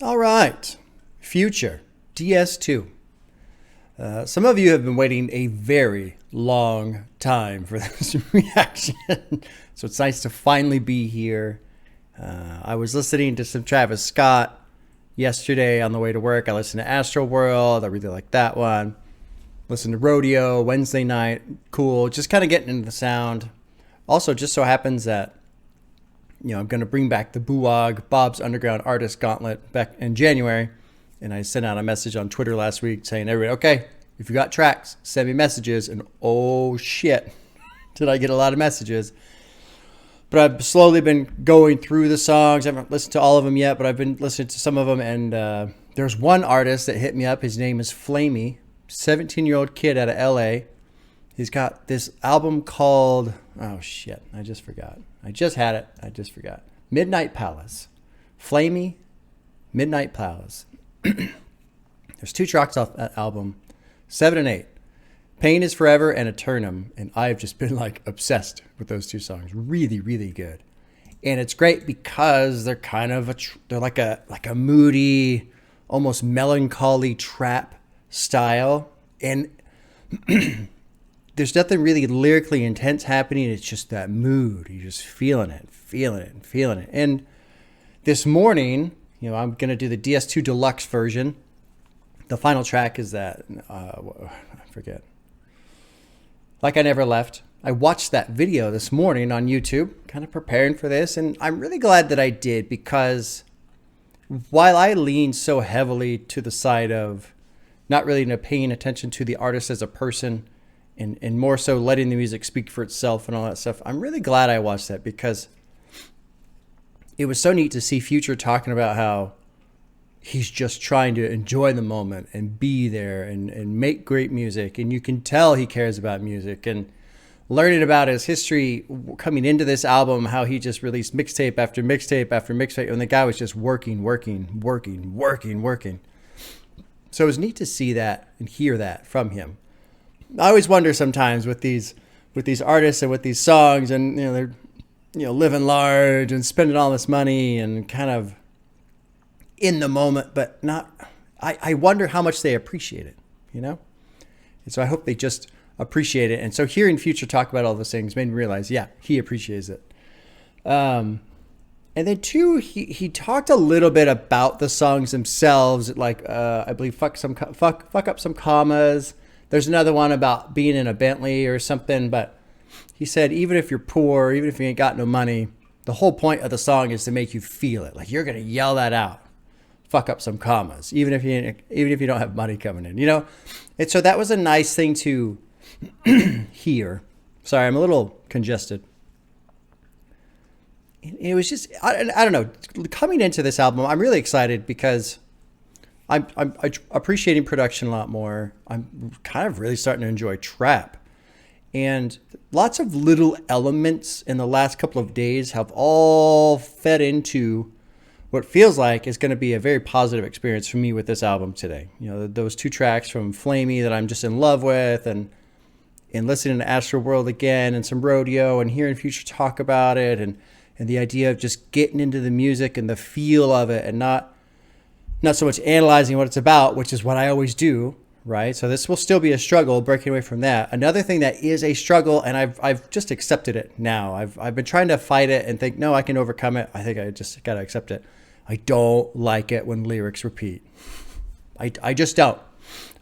All right, Future, DS2. Some of you have been waiting a very long time for this reaction, so it's nice to finally be here. I was listening to some Travis Scott yesterday on the way to work. I listened to Astro World. I really like that one. Listened to Rodeo Wednesday night. Cool. Just kind of getting into the sound. Also, just so happens that I'm going to bring back the BUWOG Bob's Underground Artist Gauntlet back in January. And I sent out a message on Twitter last week saying, everybody, okay, if you got tracks, send me messages. And oh shit, did I get a lot of messages. But I've slowly been going through the songs. I haven't listened to all of them yet, but I've been listening to some of them. And there's one artist that hit me up. His name is Flamey, 17-year-old kid out of LA. He's got this album called, oh shit, I just forgot. I just had it. I just forgot. Midnight Palace. Flamey, Midnight Palace. There's 2 tracks off that album, 7 and 8. Pain is Forever and Eternum. And I've just been like obsessed with those 2 songs. Really, really good. And it's great because they're kind of they're like a moody, almost melancholy trap style. And there's nothing really lyrically intense happening. It's just that mood. You're just feeling it. And this morning, I'm going to do the DS2 Deluxe version. The final track is that, I forget. Like I Never Left. I watched that video this morning on YouTube, kind of preparing for this. And I'm really glad that I did, because while I lean so heavily to the side of not really paying attention to the artist as a person, and more so letting the music speak for itself and all that stuff, I'm really glad I watched that, because it was so neat to see Future talking about how he's just trying to enjoy the moment and be there and make great music. And you can tell he cares about music, and learning about his history coming into this album, how he just released mixtape after mixtape after mixtape, and the guy was just working. So it was neat to see that and hear that from him. I always wonder sometimes with these artists and with these songs, and they're living large and spending all this money and kind of in the moment, but not. I wonder how much they appreciate it, And so I hope they just appreciate it. And so hearing Future talk about all those things made me realize, yeah, he appreciates it. And then 2, he talked a little bit about the songs themselves, like I believe fuck up some commas. There's another one about being in a Bentley or something, but he said even if you're poor, even if you ain't got no money, the whole point of the song is to make you feel it. Like you're gonna yell that out. Fuck up some commas, even if you don't have money coming in, And so that was a nice thing to hear. Sorry, I'm a little congested. It was just I don't know. Coming into this album, I'm really excited because I'm appreciating production a lot more. I'm kind of really starting to enjoy trap. And lots of little elements in the last couple of days have all fed into what feels like is going to be a very positive experience for me with this album today. Those 2 tracks from Flamey that I'm just in love with, and listening to Astro World again, and some Rodeo, and hearing Future talk about it, and the idea of just getting into the music and the feel of it, and not so much analyzing what it's about, which is what I always do, right? So this will still be a struggle, breaking away from that. Another thing that is a struggle, and I've just accepted it now. I've been trying to fight it and think, no, I can overcome it. I think I just got to accept it. I don't like it when lyrics repeat. I just don't.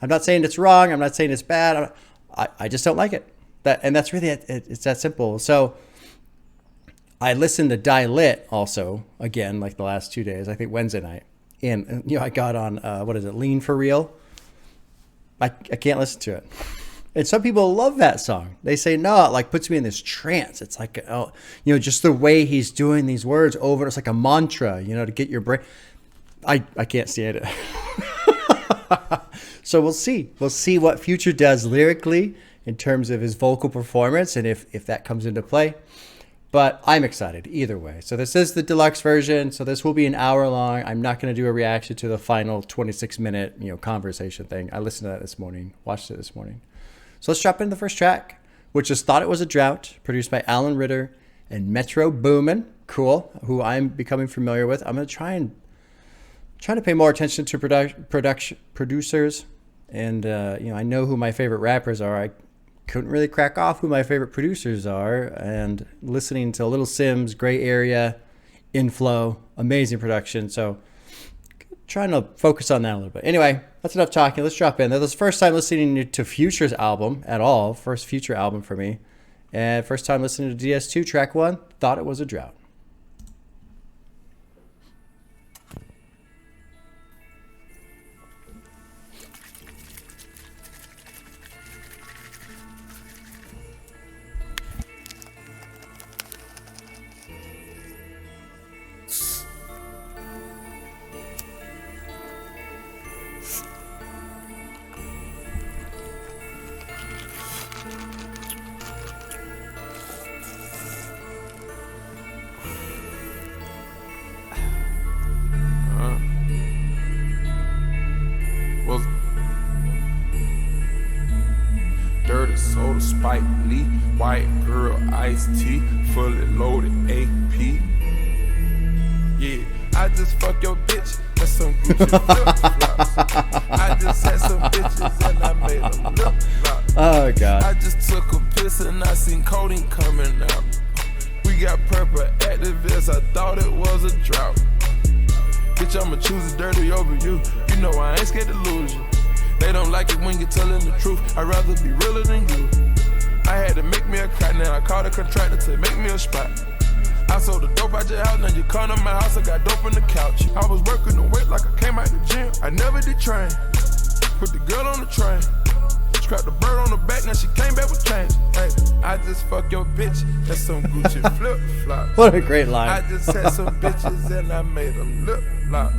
I'm not saying it's wrong. I'm not saying it's bad. I just don't like it. That's really it. It's that simple. So I listened to Die Lit also, again, like the last 2 days, I think Wednesday night. And I got on, Lean for Real. I can't listen to it. And some people love that song. They say, no, it like puts me in this trance. It's like, just the way he's doing these words over. It's like a mantra, to get your brain. I can't stand it. So we'll see. We'll see what Future does lyrically in terms of his vocal performance, and if that comes into play. But I'm excited either way. So this is the deluxe version. So this will be an hour long. I'm not going to do a reaction to the final 26-minute, conversation thing. I listened to that this morning, watched it this morning. So let's drop into the first track, which is Thought It Was a Drought, produced by Alan Ritter and Metro Boomin. Cool, who I'm becoming familiar with. I'm going to try and trying to pay more attention to producers. And, I know who my favorite rappers are. I couldn't really crack off who my favorite producers are. And listening to Little Sims, Gray Area, Inflow, amazing production. So trying to focus on that a little bit. Anyway, that's enough talking. Let's drop in. This is the first time listening to Future's album at all. First Future album for me. And first time listening to DS2 track 1. Thought it was a drought. Soda, Spike Lee, white girl, iced tea, fully loaded AP. Yeah, I just fuck your bitch, that's some Gucci flip-flops. I just had some bitches and I made them lip-flop. Oh, God. I just took a piss and I seen codeine coming out. We got purple activists, I thought it was a drought. Bitch, I'ma choose it dirty over you. You know I ain't scared to lose you. They don't like it when you're telling the truth. I'd rather be realer than you. I had to make me a crack, now I called a contractor to make me a spot. I sold the dope out your house, now you come to my house, I got dope on the couch. I was working the weight like I came out the gym. I never did train. Put the girl on the train. Scrapped the bird on the back, now she came back with change. Hey, I just fuck your bitch, that's some Gucci flip-flops. What a great line. I just had some bitches and I made them lip-flop.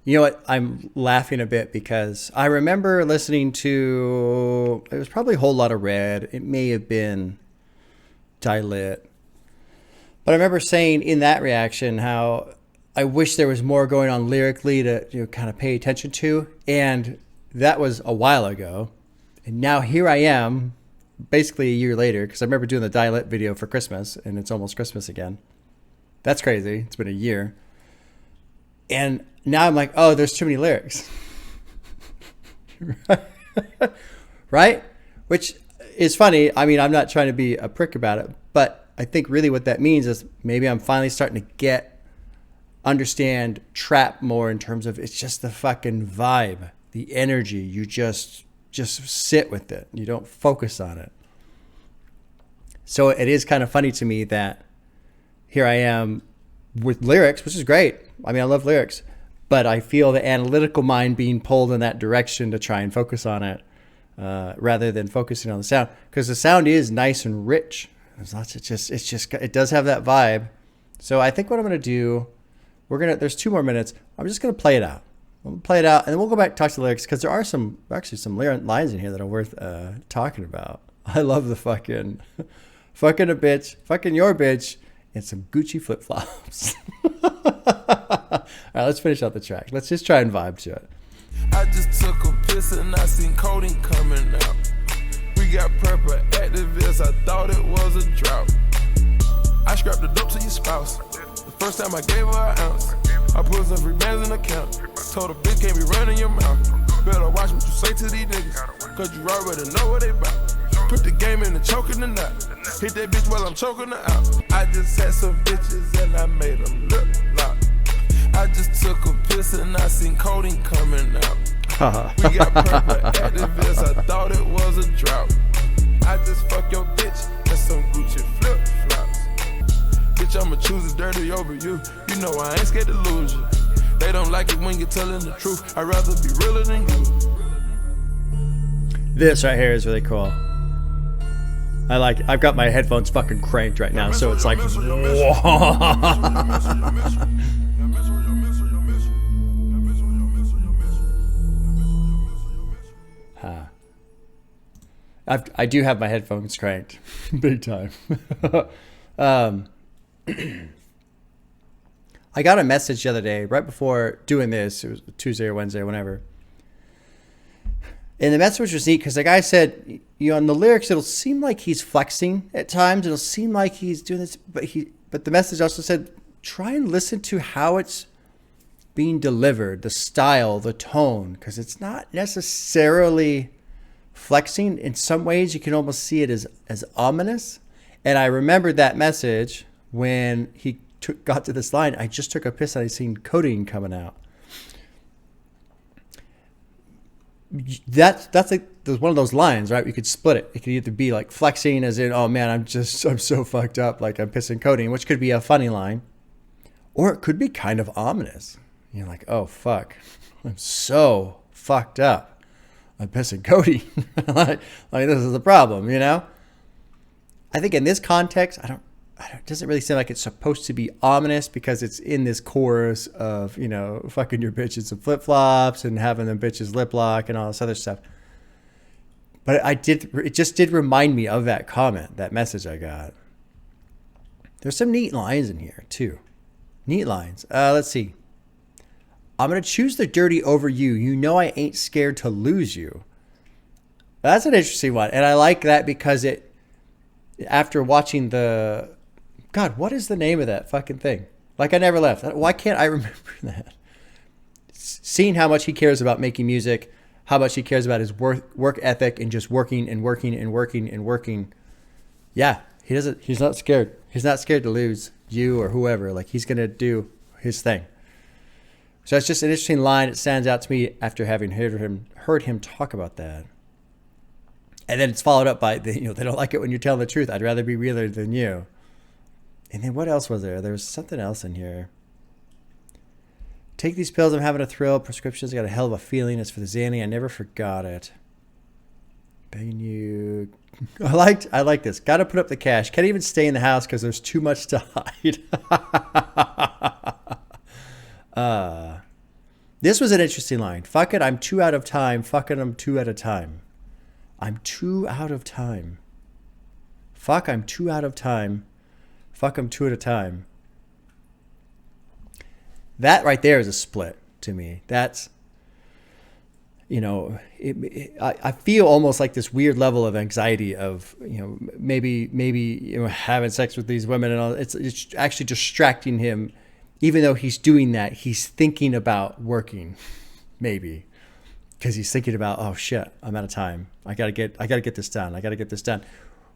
You know what? I'm laughing a bit because I remember listening to, it was probably a whole lot of Red. It may have been Die-Lit. But I remember saying in that reaction how I wish there was more going on lyrically to kind of pay attention to. And that was a while ago. And now here I am, basically a year later, because I remember doing the Die-Lit video for Christmas, and it's almost Christmas again. That's crazy. It's been a year. And now I'm like, oh, there's too many lyrics. Right? Which is funny. I mean, I'm not trying to be a prick about it, but I think really what that means is maybe I'm finally starting to understand trap more in terms of it's just the fucking vibe, the energy. You just sit with it. You don't focus on it. So it is kind of funny to me that here I am with lyrics, which is great. I mean, I love lyrics, but I feel the analytical mind being pulled in that direction to try and focus on it rather than focusing on the sound, because the sound is nice and rich. It does have that vibe. So I think what I'm going to do, there's 2 more minutes. I'm just going to play it out. We'll play it out and then we'll go back and talk to the lyrics, because there are some lines in here that are worth talking about. I love the fucking a bitch, fucking your bitch, and some Gucci flip-flops. All right, let's finish out the track. Let's just try and vibe to it. I just took a piss and I seen codeine coming out. We got purple activists, I thought it was a drought. I scrapped the dope to your spouse. The first time I gave her an ounce. I put some free bands in the account. Told her bitch can't be running your mouth. Better watch what you say to these niggas, cause you already know what they bout. Put the game in the choking the knot. Hit that bitch while I'm choking her out. I just had some bitches and I made them lip lock. I just took a piss and I seen codeine coming out. We got purple activists, I thought it was a drought. I just fuck your bitch, that's some Gucci flip-flops. Bitch, I'ma choose it dirty over you. You know I ain't scared to lose you. They don't like it when you're telling the truth. I'd rather be realer than you. This right here is really cool. I like it. I've got my headphones fucking cranked right now, so it's like, I do have my headphones cranked, big time. I got a message the other day, right before doing this. It was Tuesday or Wednesday, whenever. And the message was neat because the guy said, on the lyrics, it'll seem like he's flexing at times. It'll seem like he's doing this, but the message also said, try and listen to how it's being delivered, the style, the tone, because it's not necessarily flexing. In some ways, you can almost see it as ominous. And I remembered that message when he got to this line. I just took a piss and I seen codeine coming out. That's like one of those lines, right? You could split it. It could either be like flexing, as in, oh man, I'm so fucked up, like I'm pissing codeine, which could be a funny line, or it could be kind of ominous. You're like, oh fuck, I'm so fucked up, I'm pissing codeine. like this is the problem, you know? I think in this context, it doesn't really seem like it's supposed to be ominous because it's in this chorus of, you know, fucking your bitches in flip-flops and having them bitches lip lock and all this other stuff. But it just did remind me of that comment, that message I got. There's some neat lines in here too. Neat lines. Let's see. I'm going to choose the dirty over you. You know I ain't scared to lose you. That's an interesting one. And I like that because after watching God, what is the name of that fucking thing? Like I Never Left. Why can't I remember that? Seeing how much he cares about making music, how much he cares about his work ethic and just working and working and working and working. Yeah, he's not scared. He's not scared to lose you or whoever. Like he's going to do his thing. So it's just an interesting line. It stands out to me after having heard him talk about that. And then it's followed up by, they don't like it when you're telling the truth. I'd rather be realer than you. And then what else was there? There was something else in here. Take these pills, I'm having a thrill. Prescriptions, I got a hell of a feeling. As for the Xanny, I never forgot it. Begging you. I like this. Got to put up the cash. Can't even stay in the house because there's too much to hide. This was an interesting line. Fuck it, I'm 2 out of time. Fuck it, I'm 2 at a time. I'm 2 out of time. Fuck, I'm 2 out of time. Fuck, I'm 2 at a time. That right there is a split to me. That's, I feel almost like this weird level of anxiety of, maybe having sex with these women and all. It's actually distracting him. Even though he's doing that, he's thinking about working, maybe, because he's thinking about, oh shit, I'm out of time. I gotta get this done. I gotta get this done.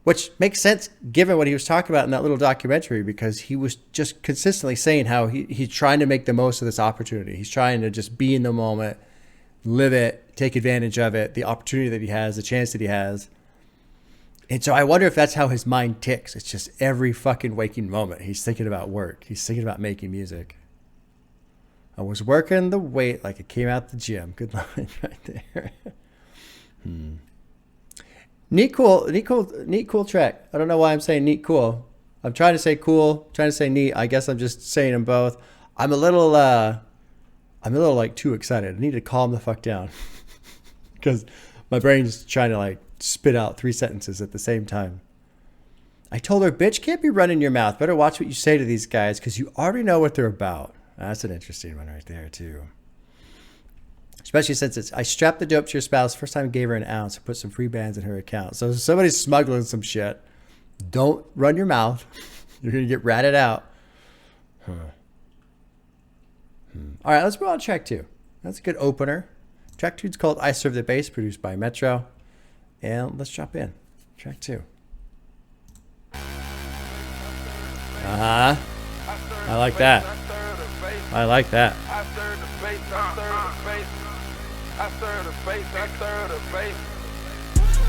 Which makes sense given what he was talking about in that little documentary, because he was just consistently saying how he's trying to make the most of this opportunity. He's trying to just be in the moment, live it, take advantage of it, the opportunity that he has, the chance that he has. And so I wonder if that's how his mind ticks. It's just every fucking waking moment he's thinking about work. He's thinking about making music. I was working the weight like it came out the gym. Good line right there. Neat, cool track. I don't know why I'm saying neat, cool. I'm trying to say cool, trying to say neat. I guess I'm just saying them both. I'm a little like too excited. I need to calm the fuck down because my brain's trying to like spit out 3 sentences at the same time. I told her, bitch, can't be running your mouth. Better watch what you say to these guys because you already know what they're about. That's an interesting one right there too. Especially since I strapped the dope to your spouse. First time I gave her an ounce. I put some free bands in her account. So if somebody's smuggling some shit, don't run your mouth. You're going to get ratted out. All right, let's move on to track 2. That's a good opener. Track 2 is called I Serve the Bass, produced by Metro. And let's drop in. Track 2. I like that. I like that.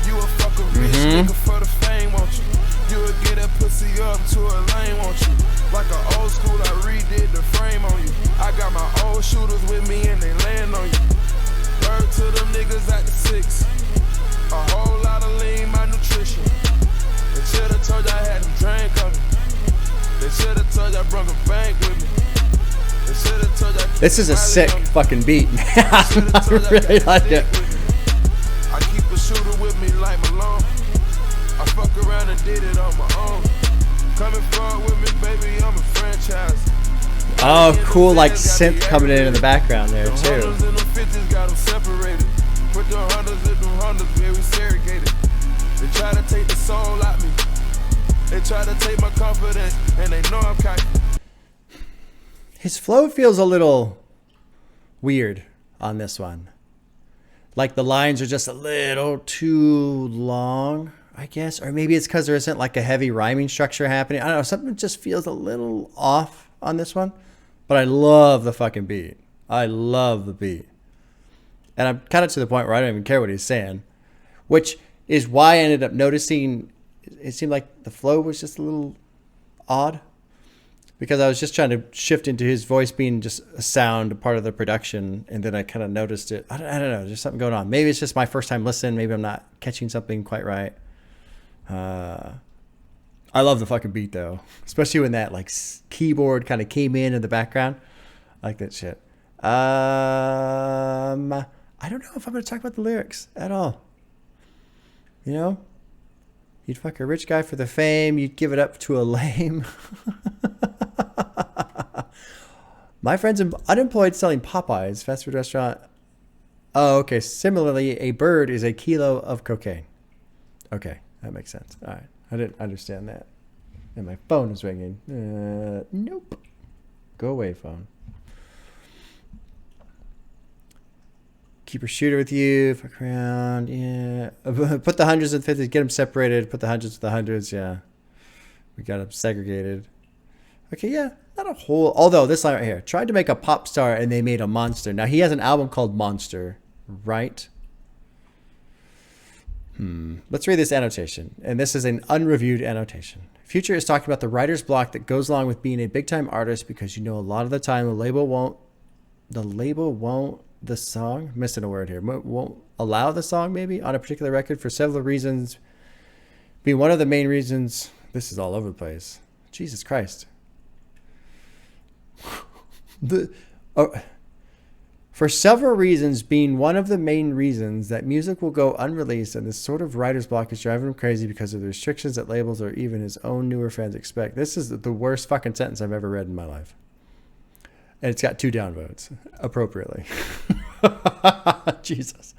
You a fucking rich nigga for the fame, won't you? You'll get that pussy up to a lane, won't you? Like an old school, I redid the frame on you. I got my old shooters with me and they land on you. Word to them niggas at the 6. A whole lot of lean, my nutrition. They should've told you I had them drink on me. They should've told you I brought a bank with me. They should've told you this is a sick fucking beat. I really like it. I keep a shooter with me like Malone. I fuck around and did it on my own. Coming forward with me, baby, I'm a franchise. Oh, cool, like synth coming in the background there too. The 100s and the 50s got them separated. Put the 100s and the 100s very segregated. They try to take the soul out me. They try to take my confidence, and they know I'm cocky. His flow feels a little weird on this one. Like the lines are just a little too long, I guess. Or maybe it's because there isn't like a heavy rhyming structure happening. I don't know. Something just feels a little off on this one. But I love the fucking beat. I love the beat. And I'm kind of to the point where I don't even care what he's saying. Which is why I ended up noticing it seemed like the flow was just a little odd. Because I was just trying to shift into his voice being just a sound, a part of the production, and then I kind of noticed it. I don't know. There's something going on. Maybe it's just my first time listening. Maybe I'm not catching something quite right. I love the fucking beat though, especially when that like keyboard kind of came in the background. I like that shit. I don't know if I'm going to talk about the lyrics at all. You know, you'd fuck a rich guy for the fame. You'd give it up to a lame. My friend's unemployed selling Popeyes, fast food restaurant. Oh, okay. Similarly, a bird is a kilo of cocaine. Okay, that makes sense. All right. I didn't understand that. And my phone is ringing. Nope. Go away, phone. Keep your shooter with you. Fuck around. Yeah. Put the hundreds and fifties. Get them separated. Put the hundreds with the hundreds. Yeah. We got them segregated. Okay, yeah. Not a whole... Although, this line right here. Tried to make a pop star and they made a monster. Now, he has an album called Monster, right? Let's read this annotation. And this is an unreviewed annotation. Future is talking about the writer's block that goes along with being a big-time artist because you know a lot of the time the label won't... The song? I'm missing a word here. Won't allow the song, maybe, on a particular record for several reasons. Being one of the main reasons... This is all over the place. Jesus Christ. For several reasons, being one of the main reasons that music will go unreleased, and this sort of writer's block is driving him crazy because of the restrictions that labels or even his own newer fans expect. This is the worst fucking sentence I've ever read in my life. And it's got 2 downvotes, appropriately. Jesus.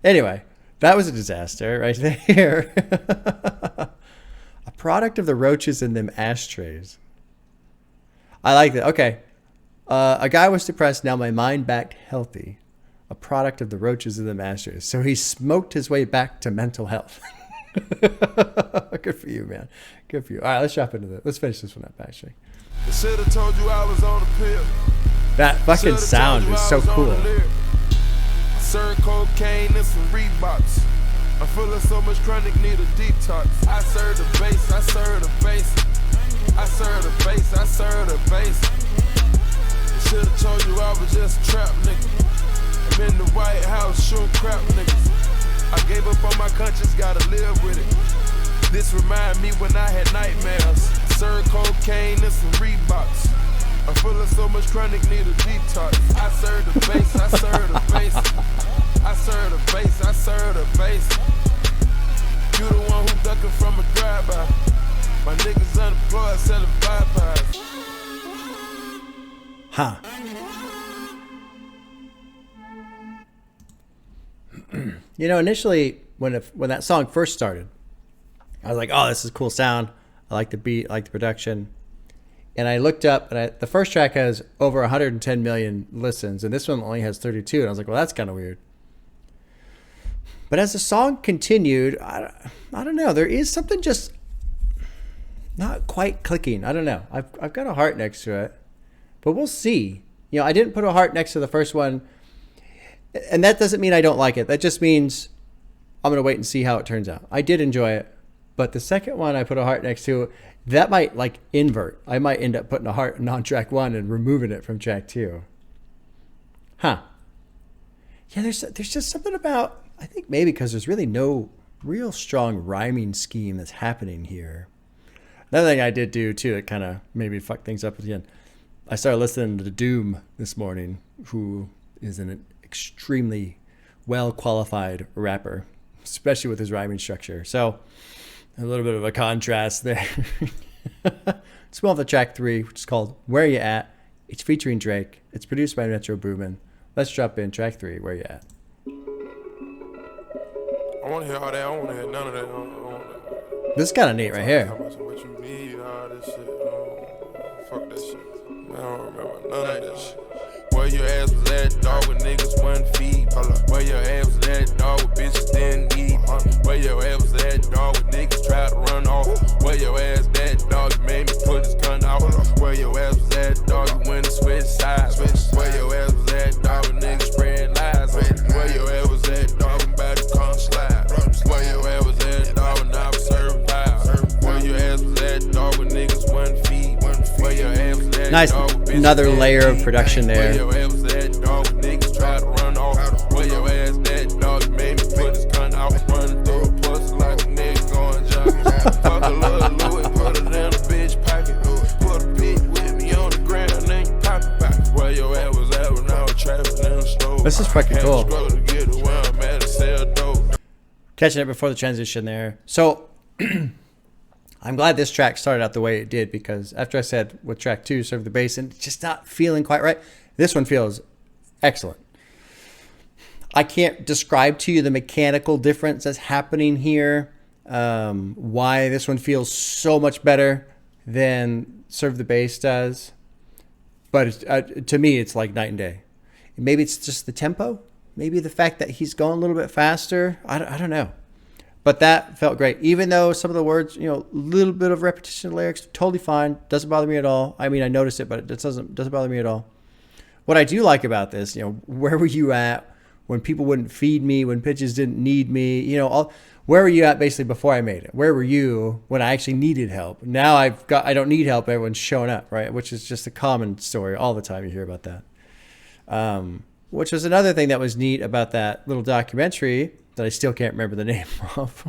Anyway, that was a disaster right there. A product of the roaches in them ashtrays. I like that. Okay. A guy was depressed. Now my mind back healthy. A product of the roaches in them ashtrays. So he smoked his way back to mental health. Good for you, man. Good for you. All right, let's jump into this. Let's finish this one up, actually. I should have told you I was on the pill. That fucking sound is so cool. I serve cocaine and some Reeboks. I'm feeling so much chronic, need a detox. I serve the bass, I serve the bass. I serve the bass, I serve the bass. I should have told you I was just a trap nigga. I'm in the White House shooting crap niggas. I gave up on my conscience, gotta live with it. This remind me when I had nightmares. I serve cocaine and some Reeboks. I'm feeling so much chronic, need a detox. I serve the bass, I serve the bass. I serve the bass, I serve the bass. You the one who ducking from a drive-by. My niggas unemployed selling Popeyes. Huh. You know, initially, when that song first started, I was like, oh, this is a cool sound. I like the beat, I like the production. And I looked up, and the first track has over 110 million listens, and this one only has 32. And I was like, well, that's kind of weird. But as the song continued, I don't know. There is something just not quite clicking. I don't know. I've got a heart next to it, but we'll see. You know, I didn't put a heart next to the first one, and that doesn't mean I don't like it. That just means I'm going to wait and see how it turns out. I did enjoy it, but the second one I put a heart next to, that might like invert. I might end up putting a heart on track 1 and removing it from track 2. Huh. Yeah, there's just something about, I think maybe because there's really no real strong rhyming scheme that's happening here. Another thing I did do too that kind of maybe fucked things up again, I started listening to Doom this morning, who is an extremely well-qualified rapper, especially with his rhyming structure. So a little bit of a contrast there. It's one of the track 3, which is called Where You At. It's featuring Drake. It's produced by Metro Boomin. Let's drop in track 3, Where You At. I want to hear all that. I don't want to hear none of that. This is kind of neat right here. What you need, all this shit. Fuck that shit. I don't remember none of that shit. Where your ass was at, dog, when bitches didn't need me. Where your ass was at, dog, when niggas tried to run off. Where your ass at, dog, you made me put his gun out. Where your ass was at, dog, you went and switched sides. Where your ass was at, dog, when niggas spread lies. Where your ass was at, dog, I'm about to come slide. Where your ass was at, dog, when I was serving pies. Where your ass was at, dog, when niggas wasn't feed. Where your ass was at, Nice, dog, when another layer of production there. where your ass was at, dog, when niggas tried to run off. Where your ass at, dog, you made me put his gun out. Running through a pussy like a nigga going jogging. Fuck a little Louis, put it in a bitch pocket. Put a pit with me on the ground, then you pop it back. Where your ass was at when I was trapping in the store. This is fucking cool. Struggle to get to where I'm at and sell dope. Catching it before the transition there. So I'm glad this track started out the way it did, because after I said with track 2, Serve the Bass, and just not feeling quite right, this one feels excellent. I can't describe to you the mechanical difference that's happening here, why this one feels so much better than Serve the Bass does. But to me, it's like night and day. Maybe it's just the tempo. Maybe the fact that he's going a little bit faster. I don't know. But that felt great. Even though some of the words, you know, a little bit of repetition of lyrics, totally fine. Doesn't bother me at all. I mean, I noticed it, but it doesn't bother me at all. What I do like about this, you know, where were you at when people wouldn't feed me, when pitches didn't need me? You know, where were you at basically before I made it? Where were you when I actually needed help? Now I don't need help. Everyone's showing up, right? Which is just a common story all the time. You hear about that. Which was another thing that was neat about that little documentary that I still can't remember the name of.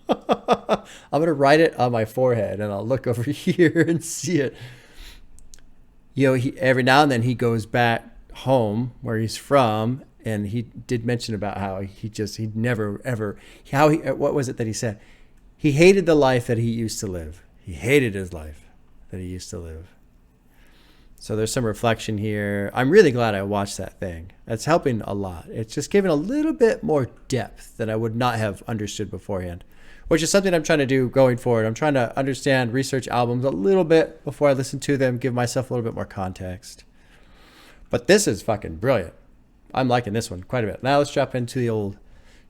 I'm going to write it on my forehead and I'll look over here and see it. You know, every now and then he goes back home where he's from, and he did mention about how he'd never ever, what was it that he said? He hated the life that he used to live. He hated his life that he used to live. So there's some reflection here. I'm really glad I watched that thing. That's helping a lot. It's just giving a little bit more depth that I would not have understood beforehand, which is something I'm trying to do going forward. I'm trying to understand, research albums a little bit before I listen to them, give myself a little bit more context. But this is fucking brilliant. I'm liking this one quite a bit. Now let's drop into the old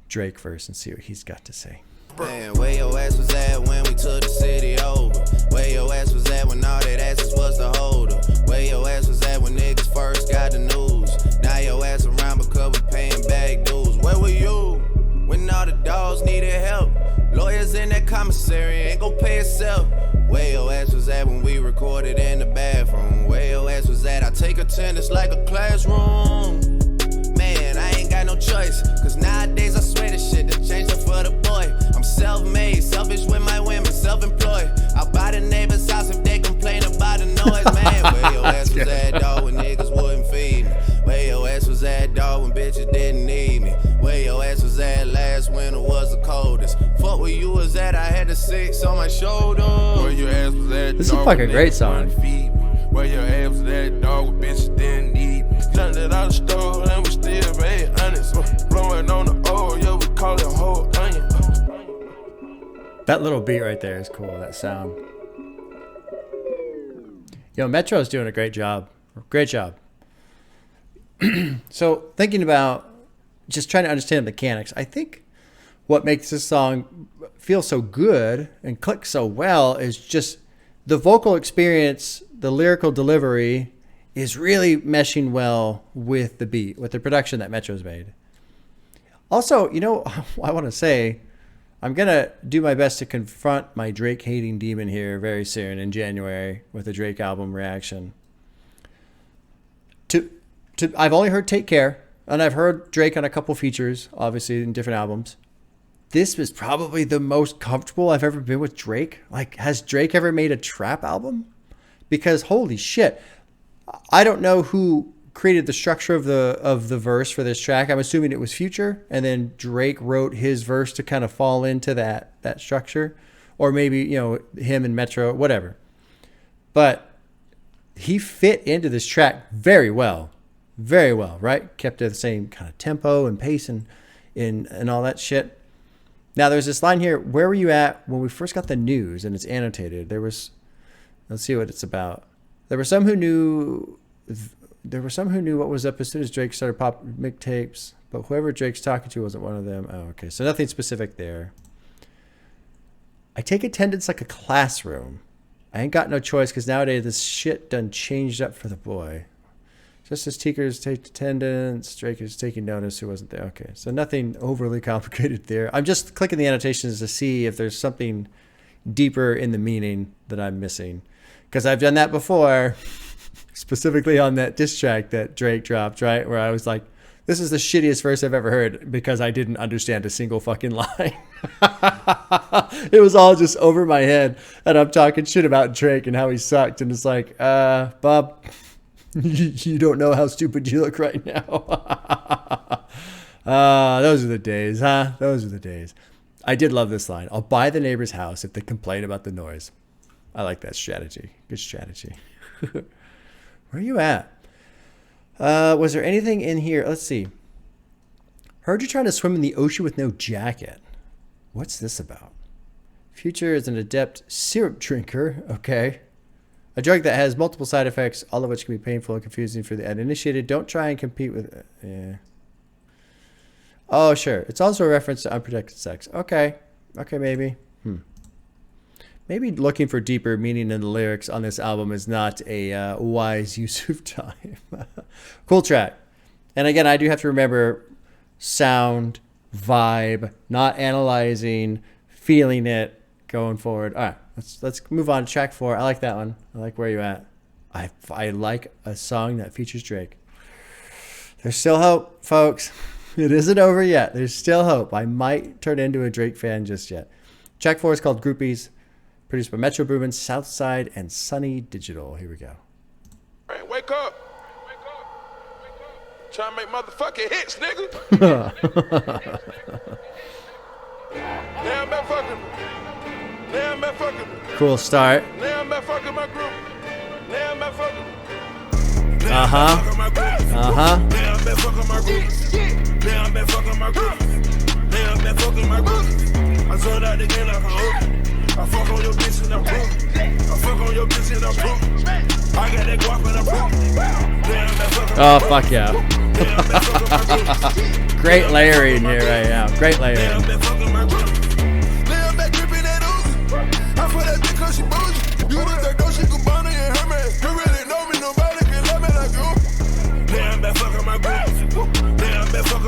Drake verse and see what he's got to say. Man, where your ass was at when we took the city over? Where your ass was at when all that asses was the holder? Where your ass was at when niggas first got the news? Now your ass around because we paying back dues. Where were you when all the dogs needed help? Lawyers in that commissary ain't gon' pay itself. Where your ass was at when we recorded in the bathroom? Where your ass was at? I take attendance like a classroom. Man, I ain't got no choice, cause nowadays I swear this shit done changed up for the boy. I'm self-made, selfish with my women, self-employed. I'll buy the neighbor's house if they complain about the noise, man. Where your ass was at, dog, when niggas wouldn't feed me? Where your ass was at, dog, when bitches didn't need me? Where your ass was at last winter was the coldest? Fuck where you was at, I had the 6 on my shoulder. Where your ass was at, This is a fucking great song. Where your ass was at, dog, when bitches didn't need me? Turned it out the store and we still made honest. Blowing on the old, yeah, we call it whole onion. That little beat right there is cool, that sound. Yo, Metro's doing a great job. Great job. So thinking about just trying to understand the mechanics, I think what makes this song feel so good and click so well is just the vocal experience, the lyrical delivery is really meshing well with the beat, with the production that Metro's made. Also, you know, I want to say, I'm going to do my best to confront my Drake hating demon here very soon in January with a Drake album reaction. I've only heard Take Care, and I've heard Drake on a couple features, obviously in different albums. This was probably the most comfortable I've ever been with Drake. Like, has Drake ever made a trap album? Because holy shit, I don't know who created the structure of the verse for this track. I'm assuming it was Future, and then Drake wrote his verse to kind of fall into that structure, or maybe, you know, him and Metro, whatever. But he fit into this track very well, right? Kept it the same kind of tempo and pace and all that shit. Now there's this line here. Where were you at when we first got the news? And it's annotated. Let's see what it's about. There were some who knew what was up as soon as Drake started pop mixtapes. but whoever Drake's talking to wasn't one of them. Oh, okay. So nothing specific there. I take attendance like a classroom. I ain't got no choice because nowadays this shit done changed up for the boy. Just as Teekers take attendance, Drake is taking notice who wasn't there. Okay, so nothing overly complicated there. I'm just clicking the annotations to see if there's something deeper in the meaning that I'm missing. Because I've done that before, specifically on that diss track that Drake dropped, right? Where I was like, this is the shittiest verse I've ever heard because I didn't understand a single fucking line. It was all just over my head. And I'm talking shit about Drake and how he sucked. And it's like, Bob, you don't know how stupid you look right now. Those are the days, huh? Those are the days. I did love this line. I'll buy the neighbor's house if they complain about the noise. I like that strategy. Good strategy. Where are you at? Was there anything in here? Let's see. Heard you're trying to swim in the ocean with no jacket. What's this about? Future is an adept syrup drinker. Okay. A drug that has multiple side effects, all of which can be painful and confusing for the uninitiated. Don't try and compete with... Yeah. Oh, sure. It's also a reference to unprotected sex. Okay. Okay, maybe. Maybe looking for deeper meaning in the lyrics on this album is not a wise use of time. Cool track. And again, I do have to remember sound, vibe, not analyzing, feeling it, going forward. All right, let's move on to track 4. I like that one. I like where you at. I like a song that features Drake. There's still hope, folks. It isn't over yet. There's still hope. I might turn into a Drake fan just yet. Track 4 is called Groupies. Produced by Metro Boomin, Southside, and Sunny Digital. Here we go. Hey, wake up. Trying to make motherfucking hits, nigga. Now I'm back fucking. Now I'm back fucking. Cool start. Now I'm back fucking my group. Now I'm back fucking. Uh-huh. Now I'm back fucking my group. Now I'm back fucking my group. Now I'm back fucking my group. I sold out the game like a hoe. I fuck on your bitch and I'm broke. I fuck on your bitch and I'm broke. I got that guap and I'm broke. Oh, fuck yeah. Great layering here right now. Great layering.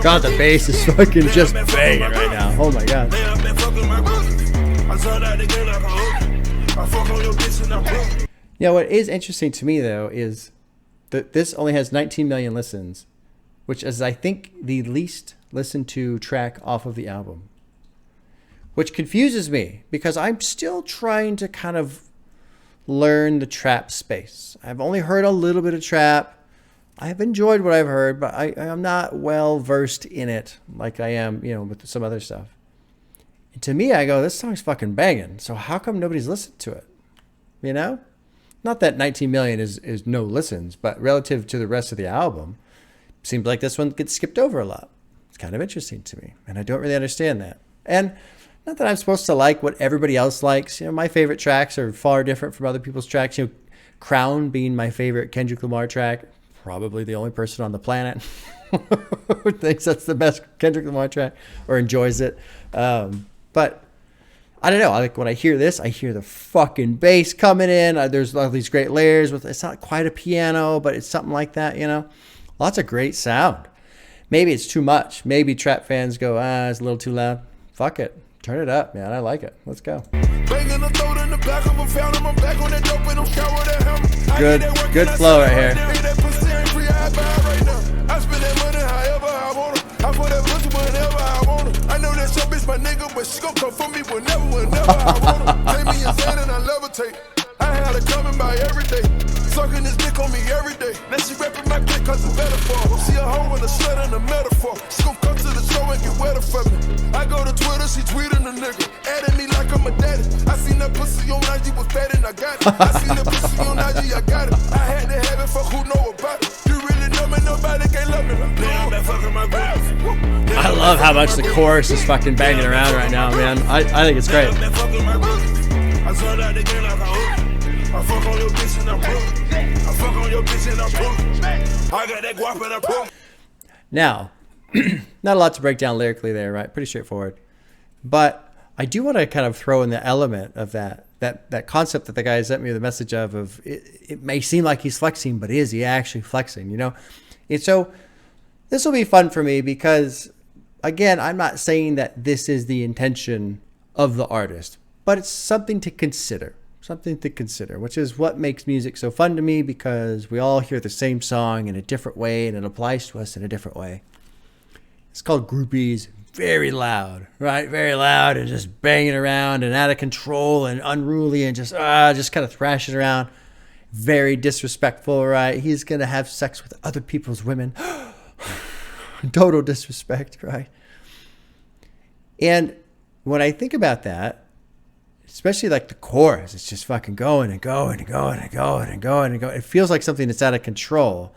God, the bass is fucking just banging right now. Oh my god. Yeah, what is interesting to me though is that this only has 19 million listens, which is I think the least listened to track off of the album. Which confuses me because I'm still trying to kind of learn the trap space. I've only heard a little bit of trap. I've enjoyed what I've heard, but I'm not well versed in it like I am, with some other stuff. And to me, I go, this song's fucking banging. So how come nobody's listened to it? Not that 19 million is no listens, but relative to the rest of the album, seems like this one gets skipped over a lot. It's kind of interesting to me, and I don't really understand that. And not that I'm supposed to like what everybody else likes. My favorite tracks are far different from other people's tracks. Crown being my favorite Kendrick Lamar track, probably the only person on the planet who thinks that's the best Kendrick Lamar track or enjoys it. But I don't know. When I hear this, I hear the fucking bass coming in. There's all these great layers with. It's not quite a piano, but it's something like that. Lots of great sound. Maybe it's too much. Maybe trap fans go, it's a little too loud. Fuck it. Turn it up, man. I like it. Let's go. Good flow right here. I know that's your bitch, my nigga, but she gon' come for me whenever I wanna. Take me insane and I levitate. I had her coming by every day. Sucking this dick on me every day. Now she rapping my dick cause it's metaphor. See a hoe with a slut and a metaphor. She gon' come to the show and get wetter for me. I go to Twitter, she tweeting a nigga. Adding me like I'm a daddy. I seen that pussy on IG was fat and I got it. I seen that pussy on IG, I got it. I had to have it for who know about it. You really know me, nobody can't love me. Now I'm back fucking my group. I love how much the chorus is fucking banging around right now, man. I think it's great. I fuck on your bitch and I'm broke. I fuck on your bitch and I'm broke. I got that guap and I'm broke. Now, Not a lot to break down lyrically there, right? Pretty straightforward. But I do want to kind of throw in the element of that concept that the guy sent me the message of it may seem like he's flexing, but is he actually flexing, you know? And so this will be fun for me because, again, I'm not saying that this is the intention of the artist, but it's something to consider, which is what makes music so fun to me, because we all hear the same song in a different way and it applies to us in a different way. It's called Groupies. Very loud, right? Very loud and just banging around and out of control and unruly and just kind of thrashing around. Very disrespectful, right? He's going to have sex with other people's women. Total disrespect, right? And when I think about that, especially like the chorus, it's just fucking going and going and going and going and going and going. It feels like something that's out of control.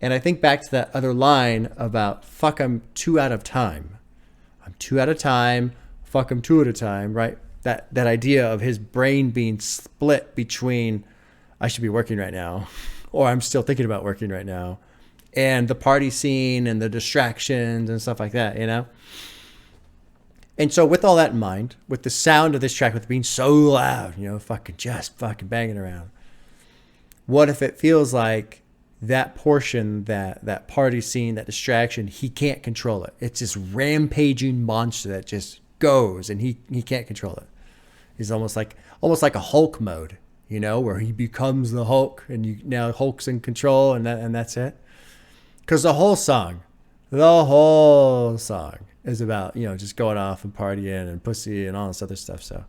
And I think back to that other line about fuck, I'm 2 out of time. I'm 2 out of time. Fuck, I'm 2 at a time, right? That idea of his brain being split between I should be working right now or I'm still thinking about working right now, and the party scene and the distractions and stuff like that, you know? And so with all that in mind, with the sound of this track, with it being so loud, you know, just fucking banging around, what if it feels like that portion, that party scene, that distraction, he can't control it. It's this rampaging monster that just goes and he can't control it. He's almost like a Hulk mode, you know, where he becomes the Hulk and now Hulk's in control and that's it. Because the whole song is about, you know, just going off and partying and pussy and all this other stuff. So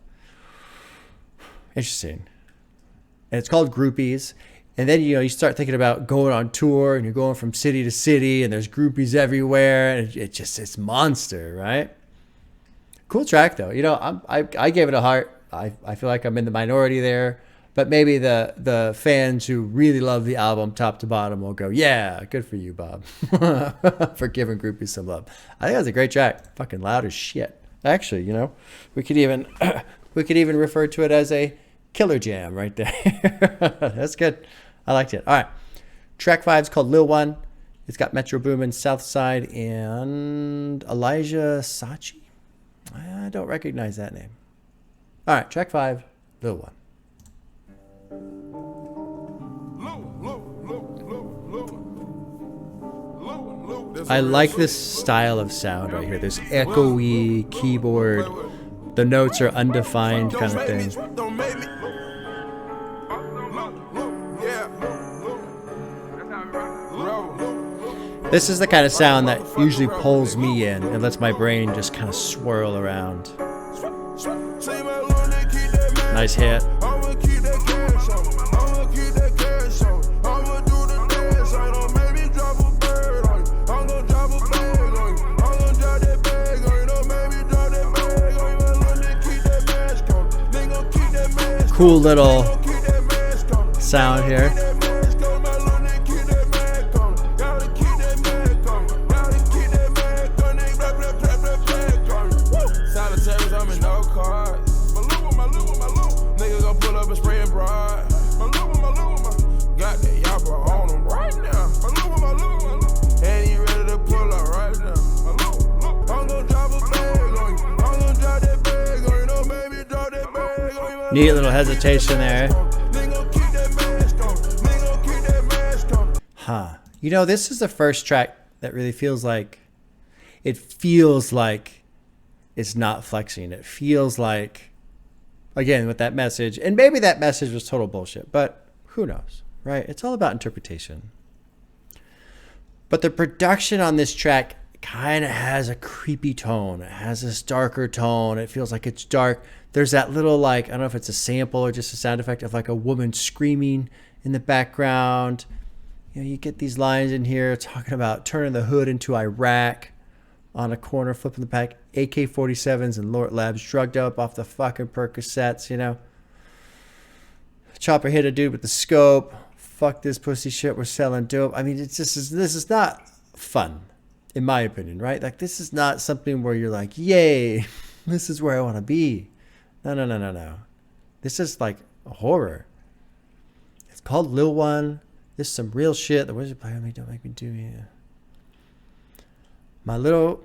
interesting. And it's called Groupies. And then, you know, you start thinking about going on tour and you're going from city to city and there's groupies everywhere. And it's monster, right? Cool track, though. You know, I gave it a heart. I feel like I'm in the minority there. But maybe the fans who really love the album top to bottom will go, yeah, good for you, Bob, for giving Groupies some love. I think that's a great track. Fucking loud as shit. Actually, you know, we could even refer to it as a killer jam right there. That's good. I liked it. All right. Track 5 is called Lil One. It's got Metro Boomin, Southside, and Elijah Sachi. I don't recognize that name. All right. Track 5, Lil One. I like this style of sound right here. This echoey keyboard. The notes are undefined kind of thing. This is the kind of sound that usually pulls me in and lets my brain just kind of swirl around. Nice hit. Cool little sound here. Neat little hesitation there. Huh. You know, this is the first track that really feels like it's not flexing. It feels like, again, with that message, and maybe that message was total bullshit, but who knows, right? It's all about interpretation. But the production on this track kind of has a creepy tone. It has this darker tone. It feels like it's dark. There's that little, like, I don't know if it's a sample or just a sound effect of like a woman screaming in the background. You know, you get these lines in here talking about turning the hood into Iraq on a corner, flipping the pack, AK-47s and Lord Labs drugged up off the fucking Percocets, you know. Chopper hit a dude with the scope. Fuck this pussy shit, we're selling dope. I mean, this is not fun, in my opinion, right? Like, this is not something where you're like, yay, this is where I want to be. No. This is like a horror. It's called Lil One. This is some real shit. The words you play on me don't make me do it. My little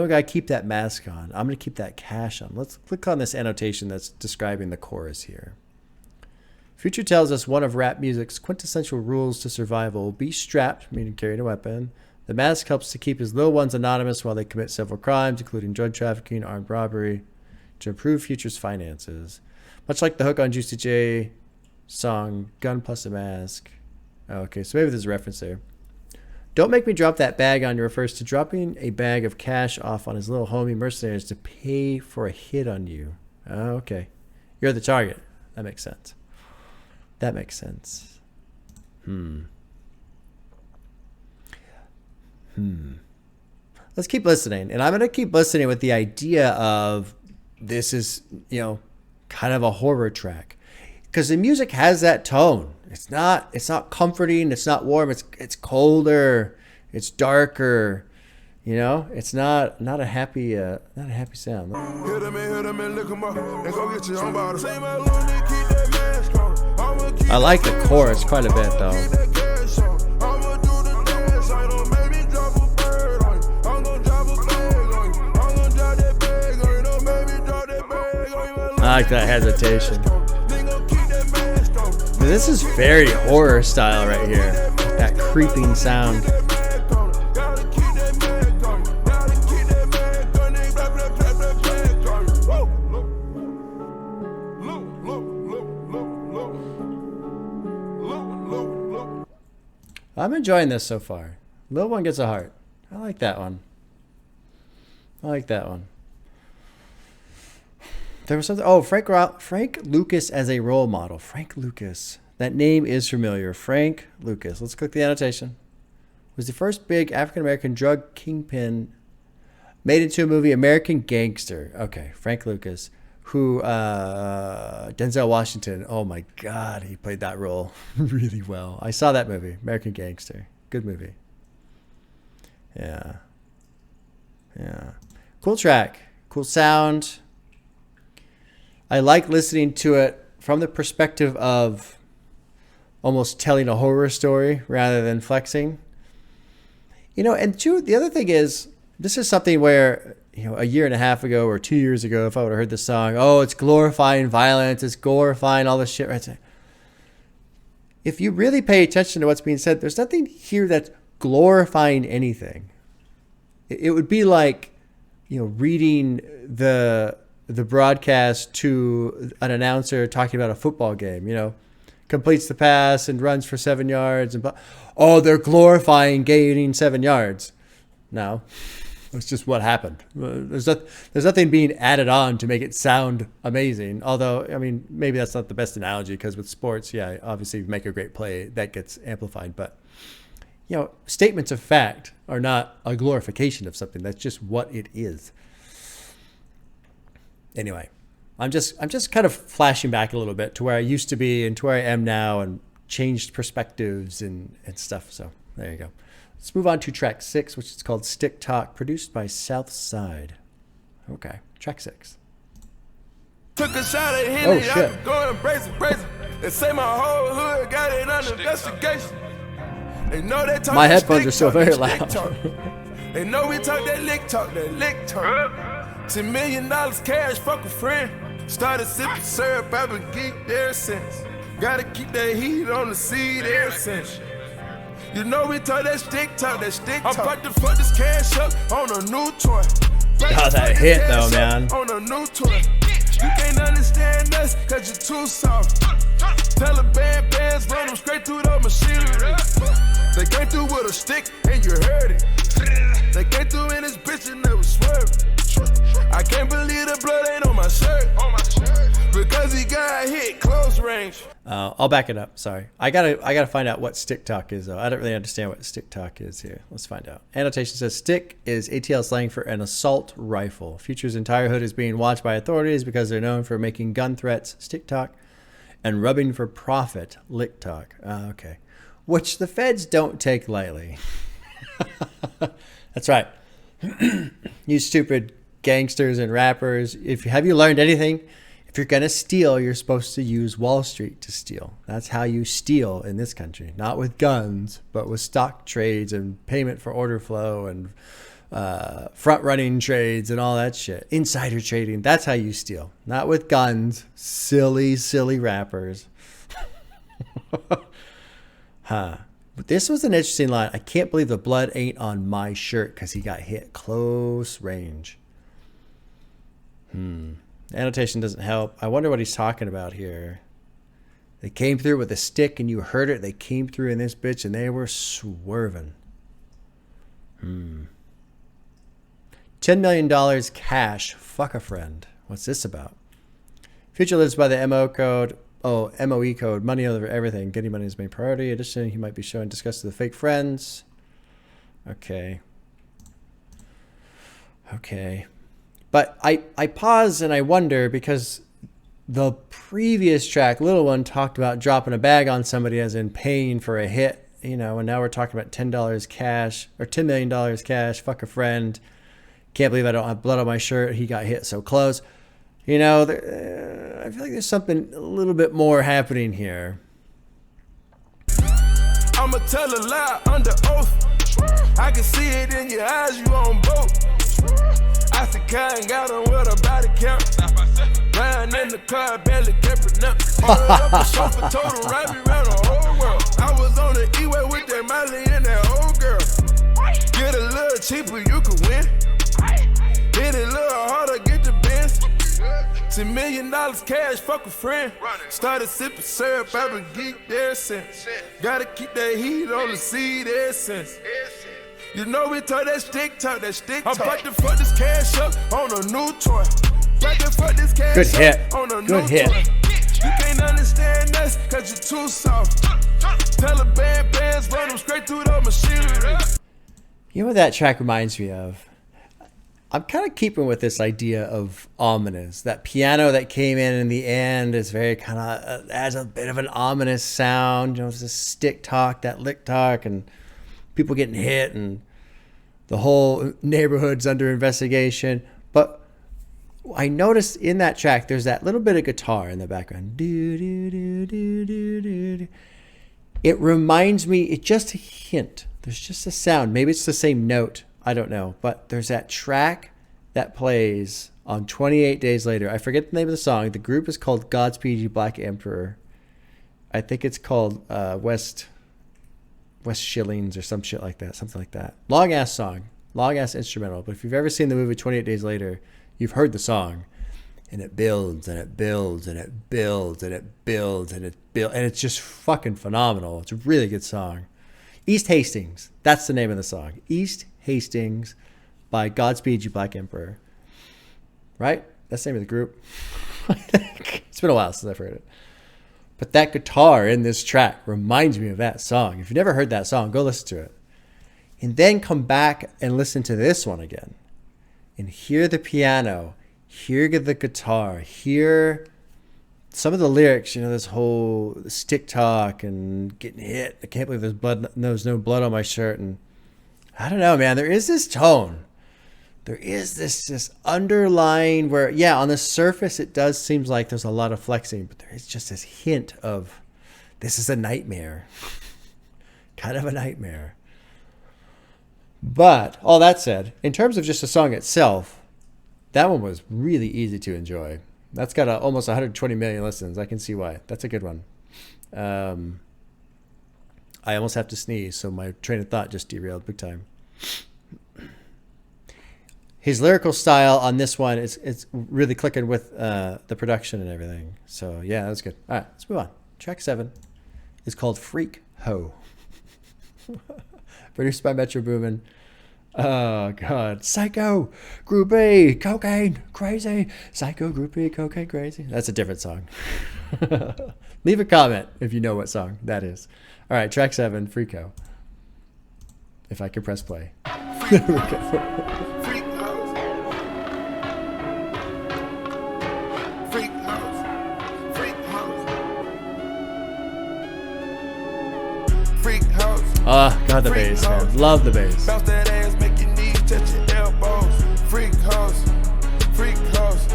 guy, keep that mask on. I'm going to keep that cash on. Let's click on this annotation that's describing the chorus here. Future tells us one of rap music's quintessential rules to survival: be strapped, meaning carrying a weapon. The mask helps to keep his little ones anonymous while they commit several crimes, including drug trafficking, armed robbery, to improve Future's finances. Much like the hook on Juicy J song, Gun Plus a Mask. Oh, okay, so maybe there's a reference there. Don't make me drop that bag on you refers to dropping a bag of cash off on his little homie mercenaries to pay for a hit on you. Oh, okay. You're the target. That makes sense. That makes sense. Let's keep listening. And I'm going to keep listening with the idea of this is, kind of a horror track. Because the music has that tone. It's not comforting. It's not warm. It's colder. It's darker. It's not a happy sound. I like the chorus quite a bit though. I like that hesitation. This is very horror style right here. That creeping sound. I'm enjoying this so far. Lil One gets a heart. I like that one. There was something. Oh, Frank Lucas as a role model. Frank Lucas. That name is familiar. Frank Lucas. Let's click the annotation. Was the first big African American drug kingpin made into a movie, American Gangster. Okay, Frank Lucas, who Denzel Washington. Oh my God, he played that role really well. I saw that movie, American Gangster. Good movie. Yeah. Cool track. Cool sound. I like listening to it from the perspective of almost telling a horror story rather than flexing. And two, the other thing is, this is something where, a year and a half ago or 2 years ago, if I would have heard this song, oh, it's glorifying violence, it's glorifying all this shit. Right? If you really pay attention to what's being said, there's nothing here that's glorifying anything. It would be like, reading the broadcast to an announcer talking about a football game, completes the pass and runs for 7 yards. They're glorifying gaining 7 yards. No, it's just what happened. There's nothing being added on to make it sound amazing. Although, maybe that's not the best analogy because with sports, yeah, obviously you make a great play, that gets amplified. But, statements of fact are not a glorification of something. That's just what it is. Anyway, I'm just kind of flashing back a little bit to where I used to be and to where I am now and changed perspectives and stuff. So there you go. Let's move on to track 6, which is called Stick Talk, produced by Southside. Okay, track 6. Took a shot at Henry, oh, shit. I go and brace it. They say my whole hood got it under investigation. They know they talk my headphones are still very loud. They know we talk that lick talk. $10 million cash, fuck a friend. Started sipping syrup, I've been geeked ever since. Gotta keep that heat on the seed ever since. We talk that stick talk. I'm about to fuck this cash up on a new toy. Oh, that hit though, man. On a new toy. You can't understand us, cause you're too soft. Taliban bands run them straight through the machinery. They came through with a stick and you heard it. They came through in this bitch and they was swerving. I can't believe the blood ain't on my shirt. Because he got hit close range. I'll back it up. Sorry. I gotta find out what stick talk is though. I don't really understand what stick talk is here. Let's find out. Annotation says stick is ATL slang for an assault rifle. Future's entire hood is being watched by authorities because they're known for making gun threats, stick talk, and rubbing for profit, lick talk. Okay. Which the feds don't take lightly. That's right. You stupid gangsters and rappers. Have you learned anything? If you're going to steal, you're supposed to use Wall Street to steal. That's how you steal in this country. Not with guns, but with stock trades and payment for order flow and front running trades and all that shit. Insider trading. That's how you steal. Not with guns. Silly, silly rappers. Huh. But this was an interesting line. I can't believe the blood ain't on my shirt because he got hit close range. Annotation doesn't help. I wonder what he's talking about here. They came through with a stick and you heard it. They came through in this bitch and they were swerving. $10 million cash. Fuck a friend. What's this about? Future lives by the MO code. Oh, MOE code. Money over everything. Getting money is his main priority. Additionally, he might be showing disgust to the fake friends. Okay. Okay. But I pause and I wonder because the previous track, Lil One, talked about dropping a bag on somebody as in paying for a hit, you know, and now we're talking about $10 cash or $10 million cash. Fuck a friend. Can't believe I don't have blood on my shirt. He got hit so close. You know, I feel like there's something a little bit more happening here. I'ma tell a lie under oath. I can see it in your eyes, you on boat. I said, Kyle got on with a body count. Riding in the car, barely can pronounce. Ordered up a chauffeur, told him ride me around the whole world. I was on the E-way with that Miley and that old girl. Get a little cheaper, you can win. Hit it a little harder, get the Benz. $10 million cash, fuck a friend. Started sipping syrup, I've been geeked ever since. Gotta keep that heat on the seed essence. You know we talk that stick talk, that stick talk. I'm about to fuck this cash up on a new toy. About to fuck this cash Good hit. up on a Good new hit. toy. You can't understand us, cause you're too soft. Taliban bands run them straight through the machinery. You know what that track reminds me of? I'm kind of keeping with this idea of ominous. That piano that came in the end is very kind of, adds a bit of an ominous sound. You know, it's the stick talk, that lick talk, and people getting hit, and the whole neighborhood's under investigation. But I noticed in that track, there's that little bit of guitar in the background. Do, do, do, do, do, do, do. It reminds me, it's just a hint. There's just a sound. Maybe it's the same note. I don't know. But there's that track that plays on 28 Days Later. I forget the name of the song. The group is called Godspeed You Black Emperor. I think it's called West Shillings or some shit like that. Something like that. Long ass song. Long ass instrumental. But if you've ever seen the movie 28 Days Later, you've heard the song. And it builds and it builds and it builds and it builds and it builds. And it's just fucking phenomenal. It's a really good song. East Hastings. That's the name of the song. East Hastings by Godspeed You Black Emperor. Right? That's the name of the group. It's been a while since I've heard it. But that guitar in this track reminds me of that song. If you've never heard that song, go listen to it. And then come back and listen to this one again. And hear the piano. Hear the guitar. Hear some of the lyrics. You know, this whole stick talk and getting hit. I can't believe there's no blood on my shirt. And I don't know, man. There is this tone. There is this underlying where, yeah, on the surface, it does seem like there's a lot of flexing, but there is just this hint of this is a nightmare. Kind of a nightmare. But all that said, in terms of just the song itself, that one was really easy to enjoy. That's got almost 120 million listens. I can see why. That's a good one. I almost have to sneeze, so my train of thought just derailed big time. His lyrical style on this one it's really clicking with the production and everything. So yeah, that's good. All right, let's move on. Track 7 is called Freak Ho. Produced by Metro Boomin. Oh God, Psycho, Groupie, Cocaine, Crazy. Psycho, Groupie, Cocaine, Crazy. That's a different song. Leave a comment if you know what song that is. All right, track 7, Freak Ho. If I can press play. There we go. God, the bass, man. Love the bass. Bounce that ass, make your knees touch your elbows. Freak house, freak house.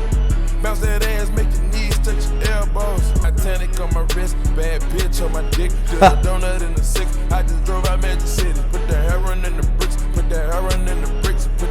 Bounce that ass, make your knees touch your elbows. Titanic on my wrist, bad bitch on my dick. Just a donut in the 6. I just drove out Magic City. Put the heroin in the bricks, put the heroin in the bricks, put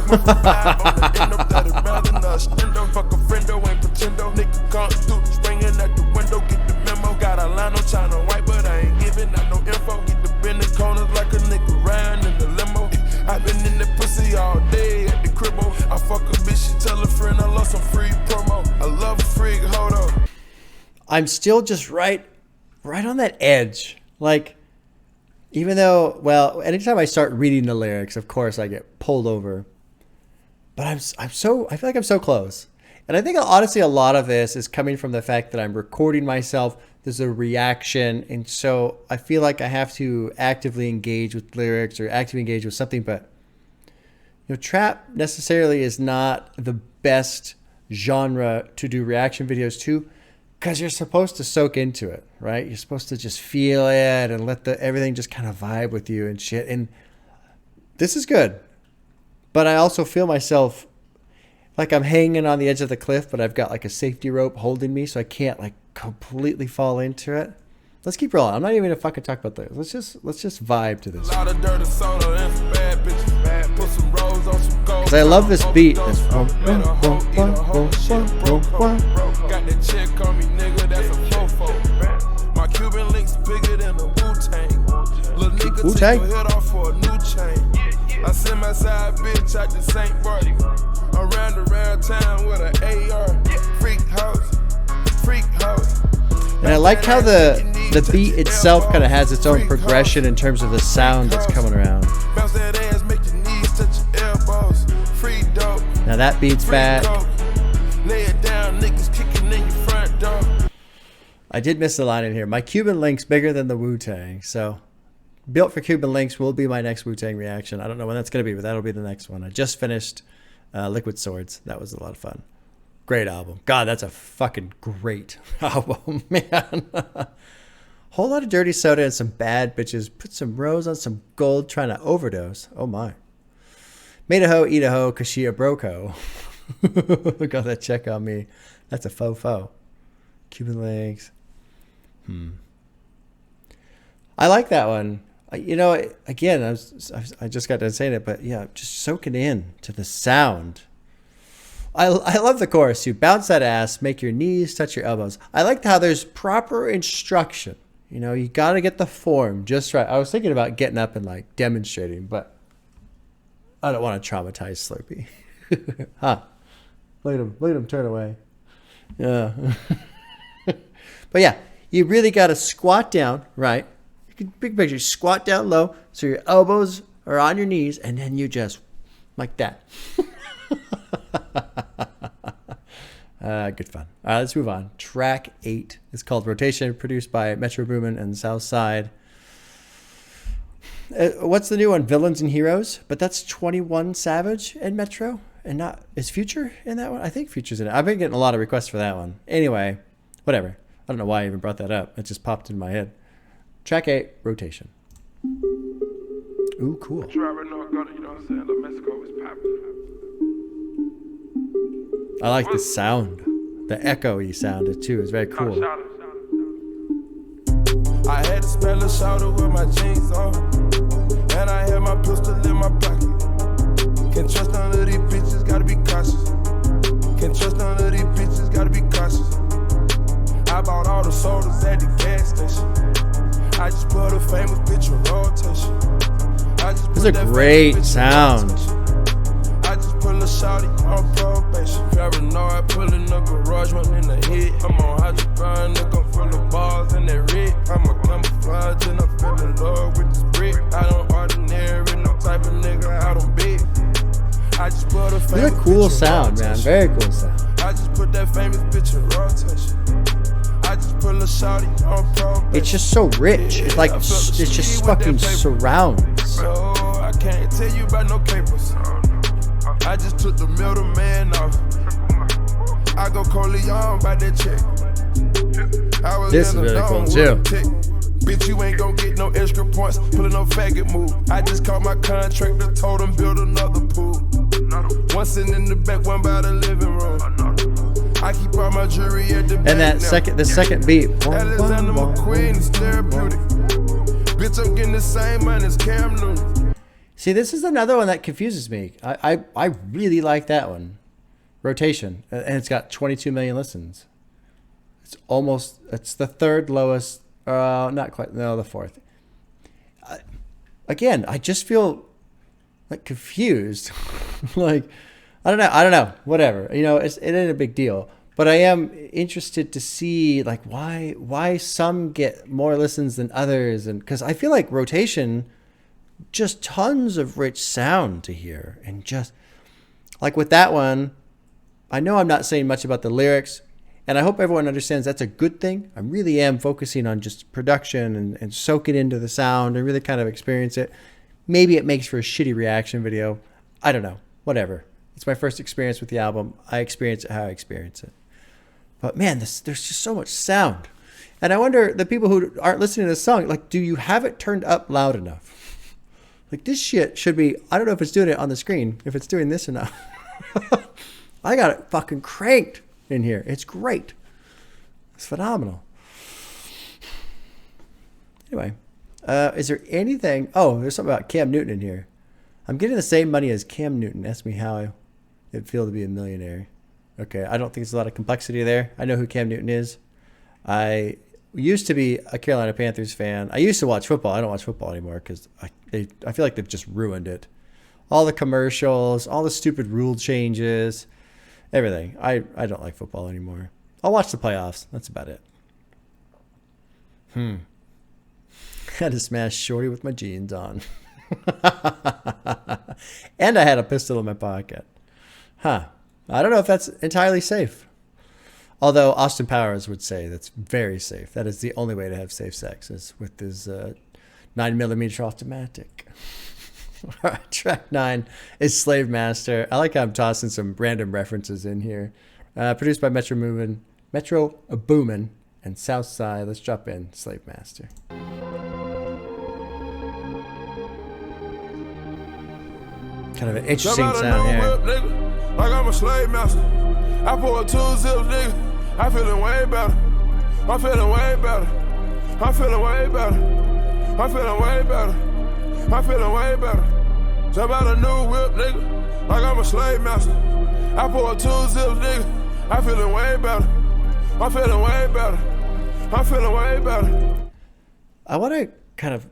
Went from five on the end of that, it rather not stendo. Fuck a friendo, ain't pretendo. Nigga come through, springing at the window, get the memo. Got a line, no China white, but I ain't giving out no info. Get the bend the corners like a nigga riding in the limo. I been in the pussy all day at the cribbo. I fuck a bitch, she tell a friend I love some free promo. I love a freak, hold up. I'm still just right on that edge. Like, even though, well, anytime I start reading the lyrics, of course I get pulled over. But I feel like I'm so close. And I think honestly a lot of this is coming from the fact that I'm recording myself. There's a reaction. And so I feel like I have to actively engage with lyrics or actively engage with something. But, you know, trap necessarily is not the best genre to do reaction videos to, because you're supposed to soak into it, right? You're supposed to just feel it and let everything just kind of vibe with you and shit. And this is good. But I also feel myself like I'm hanging on the edge of the cliff, but I've got like a safety rope holding me so I can't like completely fall into it. Let's keep rolling. I'm not even gonna fucking talk about this. Let's just vibe to this. Because I love this beat. This got that check on me, nigga, that's a fofo. My Cuban links bigger than a Wu-Tang. Little nigga take your head off for a new chain. I send my side bitch out to St. Barty. Around town with an AR. Freak house. And I like how the beat itself kind of has its own progression in terms of the sound that's coming around. Now that beat's back. I did miss the line in here. My Cuban link's bigger than the Wu-Tang. So Built for Cuban Links will be my next Wu-Tang reaction. I don't know when that's going to be, but that'll be the next one. I just finished Liquid Swords. That was a lot of fun. Great album. God, that's a fucking great album, man. Whole lot of dirty soda and some bad bitches. Put some rose on some gold trying to overdose. Oh, my. Made a hoe, eat a hoe, cause she a broke hoe. Got that check on me. That's a faux. Cuban Links. I like that one. You know, again, I just got done saying it, but yeah, just soaking in to the sound. I love the chorus. You bounce that ass, make your knees touch your elbows. I like how there's proper instruction. You know, you got to get the form just right. I was thinking about getting up and like demonstrating, but I don't want to traumatize Slurpee. Huh. Look at him turn away. Yeah. But yeah, you really got to squat down, right? Big picture, squat down low so your elbows are on your knees, and then you just like that. Good fun. All right, let's move on. Track 8 is called Rotation, produced by Metro Boomin and Southside. What's the new one? Villains and Heroes, but that's 21 Savage and Metro, and not is Future in that one? I think Future's in it. I've been getting a lot of requests for that one. Anyway, whatever. I don't know why I even brought that up. It just popped in my head. Track 8, Rotation. Ooh, cool. I like the sound. The echo-y sound too is very cool. I had to spell a shoulder with my jeans on, and I had my pistol in my pocket. Can't trust none of these bitches, gotta be cautious. Can't trust none of these bitches, gotta be cautious. I bought all the sodas at the gas station. I just put a famous bitch in rotation. This is a great sound. I just pull a shawty on probation. Paranoid, pulling a garage, one in the head. I'm on hydrogen, nigga, full of balls in that red. I'm a camouflage and I'm feeling love with this brick. I don't ordinary, no type of nigga out on bed. I just put a famous This is a cool sound, man. Very cool sound. I just put that famous bitch in rotation. I just pull a shawty on probation. It's just so rich. It's like, it's just fucking surrounds. No, I can't tell you about no capers. I just took the middleman off. I go Corleone by that check. This is really cool too. Bitch, you ain't gon' get no extra points. Pulling no faggot move. I just called my contractor, told him build another pool. One sitting in the back, one by the living room. I keep all my jewelry at the back. And that second beat. Alexander McQueen is therapeutic. Bitch, I'm getting the same money as Cam Newton. See, this is another one that confuses me. I really like that one. Rotation. And it's got 22 million listens. It's the third lowest. Not quite. No, the fourth. Again, I just feel like confused. Like, I don't know. Whatever. You know, it ain't a big deal. But I am interested to see like why some get more listens than others, and because I feel like Rotation, just tons of rich sound to hear, and just like with that one, I know I'm not saying much about the lyrics, and I hope everyone understands that's a good thing. I really am focusing on just production and soak it into the sound and really kind of experience it. Maybe it makes for a shitty reaction video. I don't know. Whatever. It's my first experience with the album. I experience it how I experience it. But man, there's just so much sound. And I wonder, the people who aren't listening to this song, like, do you have it turned up loud enough? Like, this shit should be, I don't know if it's doing it on the screen, if it's doing this or not. I got it fucking cranked in here. It's great. It's phenomenal. Anyway, is there anything? Oh, there's something about Cam Newton in here. I'm getting the same money as Cam Newton. Ask me how it'd feel to be a millionaire. Okay, I don't think there's a lot of complexity there. I know who Cam Newton is. I used to be a Carolina Panthers fan. I used to watch football. I don't watch football anymore because I feel like they've just ruined it. All the commercials, all the stupid rule changes, everything. I don't like football anymore. I'll watch the playoffs. That's about it. Had to smash Shorty with my jeans on. And I had a pistol in my pocket. I don't know if that's entirely safe. Although Austin Powers would say that's very safe. That is the only way to have safe sex is with his 9mm automatic. Track 9 is Slave Master. I like how I'm tossing some random references in here. Produced by Metro Boomin and Southside. Let's drop in Slave Master. Kind of an interesting sound here. Like I'm a slave master. I pull 2 zips, nigga. I feeling way better. I'm feeling way better. I'm feeling way better. I'm feeling way better. I'm feeling way better. Jump out a new whip, nigga. Like I'm a slave master. I pull 2 zips, nigga. I feeling way better. I'm feeling way better. I'm feeling way better. I want to kind of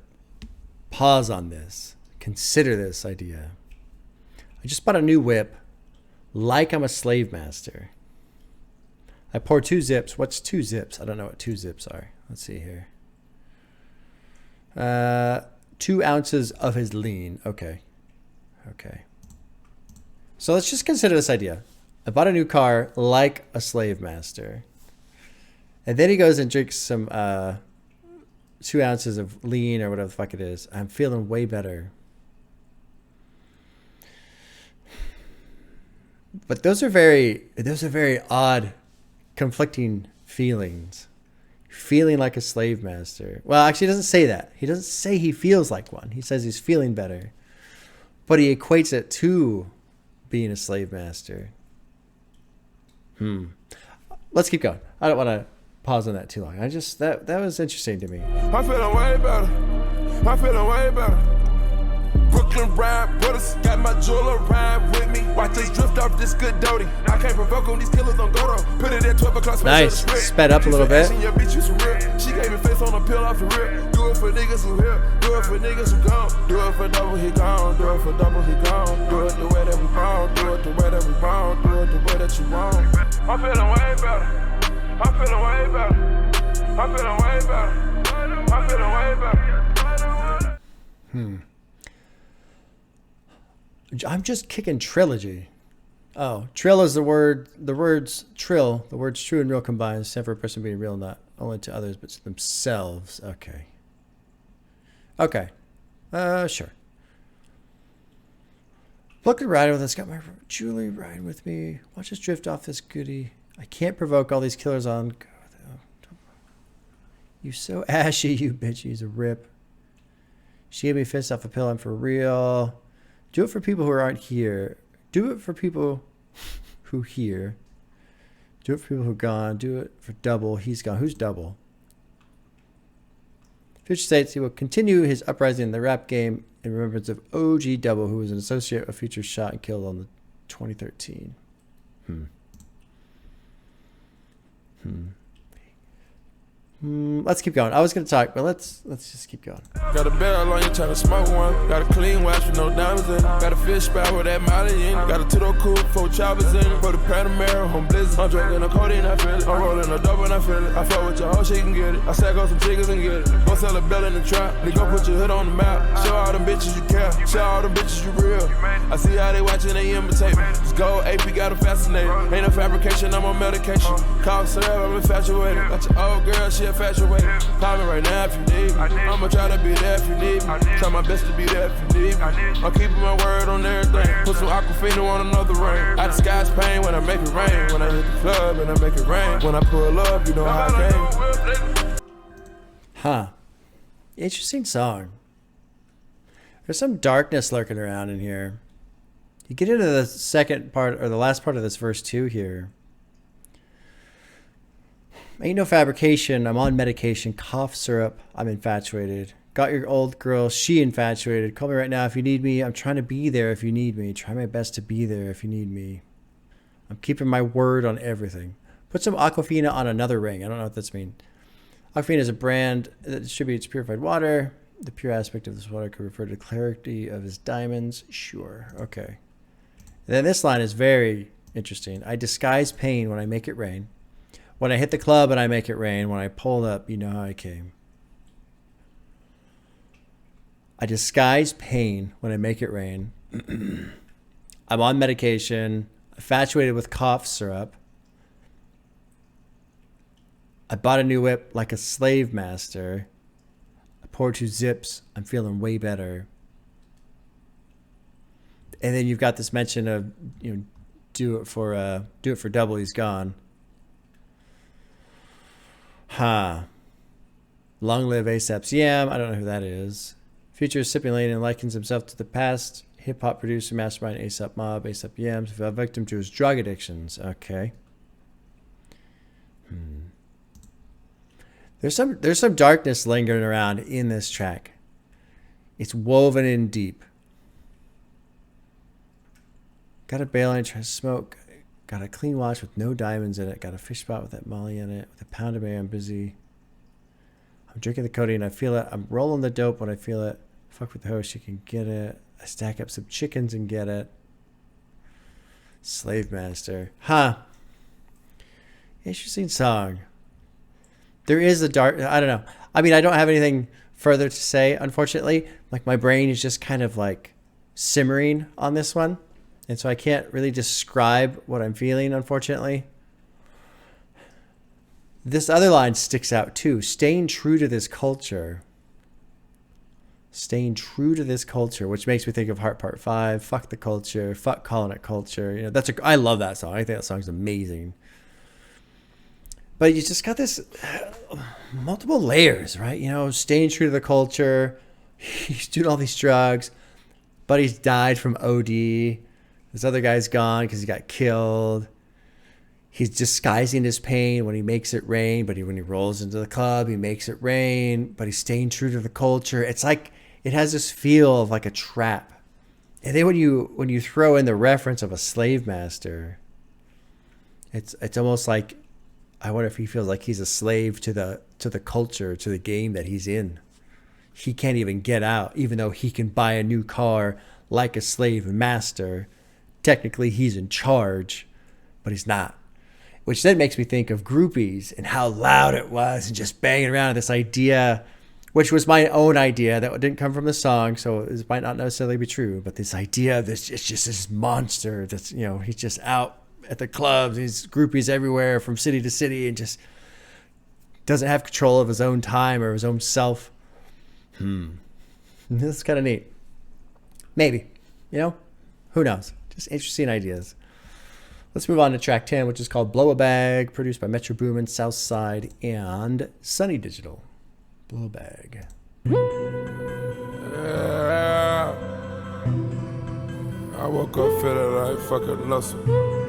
pause on this. Consider this idea. I just bought a new whip. Like I'm a slave master. I pour 2 zips. What's 2 zips? I don't know what 2 zips are. Let's see here. 2 ounces of his lean. Okay. So let's just consider this idea. I bought a new car like a slave master. And then he goes and drinks some 2 ounces of lean or whatever the fuck it is. I'm feeling way better. But those are very odd, conflicting feelings. Feeling like a slave master. Well, actually, he doesn't say that. He doesn't say he feels like one. He says he's feeling better. But he equates it to being a slave master. Let's keep going. I don't want to pause on that too long. That was interesting to me. I'm feeling way better. I'm feeling way better. Brooklyn ride with us, got my jeweler ride with me. Watch us drift off this good doty. I can't provoke on these killers on go though. Put it at 12 o'clock. Nice, sped up a little bit. She gave me face on a pill off the rip. Do it for niggas who here, do it for niggas who gone. Do it for double, he gone. Do it for double, he gone. Do it the way that we born. Do it the way that we born. Do it the way that you want. I'm feeling way better. I'm feeling way better. I'm feeling way better. I'm feeling way better. I'm just kicking trilogy. Oh, trill is the word. The words trill. The words true and real combined. Stand for a person being real, not only to others but to themselves. Okay. Sure. Look at riding with us. Got my Julie riding with me. Watch us drift off this goodie. I can't provoke all these killers on. You so ashy, you bitch. He's a rip. She gave me fist off a pill. I'm for real. Do it for people who aren't here. Do it for people who here. Do it for people who are gone. Do it for double. He's gone. Who's double? Future states he will continue his uprising in the rap game in remembrance of OG Double, who was an associate of Future shot and killed on the 2013. Let's keep going. I was gonna talk, but let's just keep going. Got a barrel on you trying to smoke one. Got a clean watch with no diamonds in it. Got a fish spout with that molly in it. Got a Tudo coupe, 4 choppers in it. Put a Panamera on blizzard. I'm drinking a codeine, I feel it. I'm rolling a dope and I feel it. I fuck with your hoe, she can get it. I sack on some chickens and get it. Go sell a bell in the trap. Nigga, put your hood on the map. Show all them bitches you care. Show all them bitches you real. I see how they watching, they imitate me. Just go AP, got them fascinated. Ain't no fabrication, I'm on medication. Call syrup, I'm infatuated. Got your old girl, she infatuated. Call me right now if you need me. I'ma try to be there if you need me. Try my best to be there if you need me. I'm keeping my word on everything. Put some Aquafina on another rain. I disguise pain when I make it rain. When I hit the club and I make it rain. When I pull up, you know how I came. Interesting song. There's some darkness lurking around in here. You get into the second part, or the last part of this verse 2 here. Ain't no fabrication, I'm on medication, cough syrup, I'm infatuated. Got your old girl, she infatuated. Call me right now if you need me. I'm trying to be there if you need me. Try my best to be there if you need me. I'm keeping my word on everything. Put some Aquafina on another ring. I don't know what this means. Aquafina is a brand that distributes purified water. The pure aspect of this water could refer to the clarity of his diamonds. Sure, okay. And then this line is very interesting. I disguise pain when I make it rain. When I hit the club and I make it rain. When I pulled up, you know how I came. I disguise pain when I make it rain. I'm on medication. Infatuated with cough syrup. I bought a new whip like a slave master. I poured 2 zips. I'm feeling way better. And then you've got this mention of, you know, do it for double. He's gone. Long live ASAP's Yam. I don't know who that is. Future is sipping lane and likens himself to the past. Hip hop producer, mastermind, ASAP Mob, ASAP Yams, fell victim to his drug addictions. Okay. There's some darkness lingering around in this track. It's woven in deep. Got a bail line trying to smoke. Got a clean watch with no diamonds in it. Got a fish spot with that molly in it. With a pound of May, I'm busy. I'm drinking the codeine. I feel it. I'm rolling the dope when I feel it. Fuck with the host. You can get it. I stack up some chickens and get it. Slave master. Interesting song. There is a dark... I don't know. I mean, I don't have anything further to say, unfortunately. Like, my brain is just kind of, like, simmering on this one. And so I can't really describe what I'm feeling, unfortunately. This other line sticks out too. Staying true to this culture. Staying true to this culture, which makes me think of Heart Part 5. Fuck the culture. Fuck calling it culture. You know, I love that song. I think that song's amazing. But you just got this multiple layers, right? You know, staying true to the culture. He's doing all these drugs. But he's died from OD. This other guy's gone because he got killed. He's disguising his pain when he makes it rain, but when he rolls into the club, he makes it rain, but he's staying true to the culture. It's like, it has this feel of like a trap. And then when you throw in the reference of a slave master, it's almost like, I wonder if he feels like he's a slave to the culture, to the game that he's in. He can't even get out, even though he can buy a new car like a slave master. Technically, he's in charge, but he's not. Which then makes me think of Groupies and how loud it was and just banging around this idea, which was my own idea that didn't come from the song, so it might not necessarily be true. But this idea of this, it's just this monster that's, you know, he's just out at the clubs, he's groupies everywhere from city to city and just doesn't have control of his own time or his own self. This is kind of neat. Maybe, you know, who knows? Just interesting ideas. Let's move on to track 10, which is called Blow a Bag, produced by Metro Boomin, Southside, and Sunny Digital. Blow a Bag. I woke up feeling like fucking Nussle.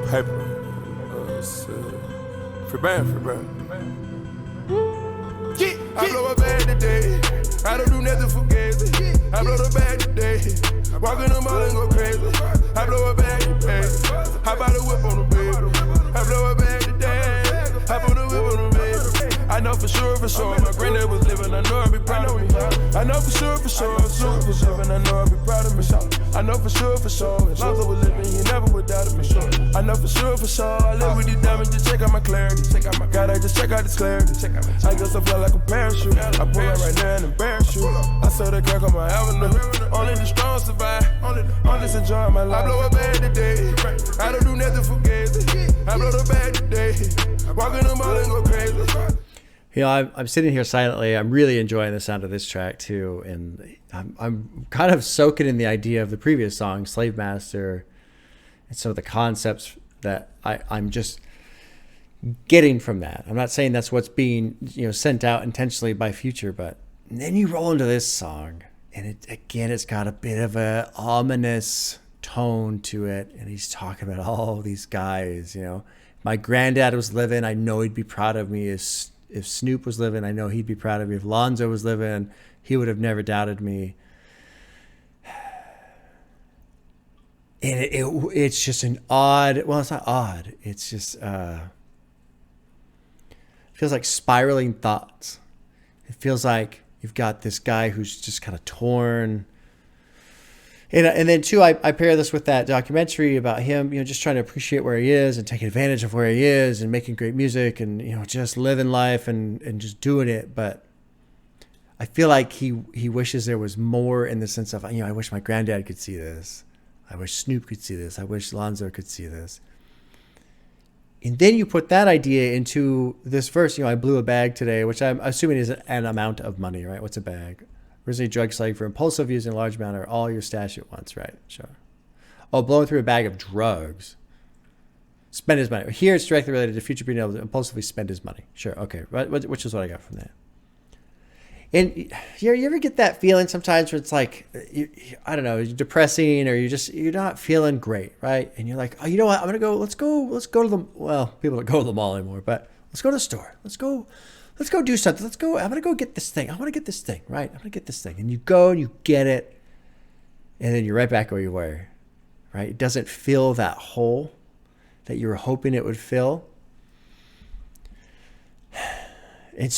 Paper. Free band. Yeah. I blow a bag today. I don't do nothing for gazy. I blow the bag today. Walk in the mall and go crazy. I blow a bag today. I buy the whip on the baby. I blow a bag today. I put the whip on the baby. I know for sure, my granddad was living, I know I'd be proud of me. I know for sure, was living, I know I'd be proud of me. I know for sure, as long as I was living, he never would doubt me. I know for sure, I live with these diamonds, just check out my clarity. Gotta just check out this clarity. I guess I feel like a parachute. I pull up right now and embarrass you. I saw that crack on my avenue. Only the strong survive. I'm just enjoying my life. I blow a bag today. I don't do nothing for gazy. I blow the bag today. Walk in the mall and go crazy. You know, I'm sitting here silently. I'm really enjoying the sound of this track too, and I'm kind of soaking in the idea of the previous song, Slave Master, and some of the concepts that I'm just getting from that. I'm not saying that's what's being, you know, sent out intentionally by Future, but then you roll into this song, and it's got a bit of a ominous tone to it, and he's talking about all these guys. You know, my granddad was living. I know he'd be proud of me. If Snoop was living, I know he'd be proud of me. If Lonzo was living, he would have never doubted me. And it's just an odd, well, it's not odd. It's just, feels like spiraling thoughts. It feels like you've got this guy who's just kind of torn. And then too, I pair this with that documentary about him, you know, just trying to appreciate where he is and taking advantage of where he is and making great music and, you know, just living life and just doing it. But I feel like he wishes there was more, in the sense of, you know, I wish my granddad could see this. I wish Snoop could see this. I wish Lonzo could see this. And then you put that idea into this verse, you know, I blew a bag today, which I'm assuming is an amount of money, right? What's a bag? Originally drug slave for impulsive use in a large amount or all your stash at once, right? Sure. Oh, blowing through a bag of drugs. Spend his money. Here it's directly related to Future being able to impulsively spend his money. Sure, okay. Which is what I got from that. And you ever get that feeling sometimes where it's like, I don't know, you're depressing or you're not feeling great, right? And you're like, oh, you know what? Let's go to the, well, people don't go to the mall anymore, but let's go to the store. Let's go do something. I'm going to go get this thing. I want to get this thing, right? I'm going to get this thing. And you go and you get it. And then you're right back where you were, right? It doesn't fill that hole that you were hoping it would fill. And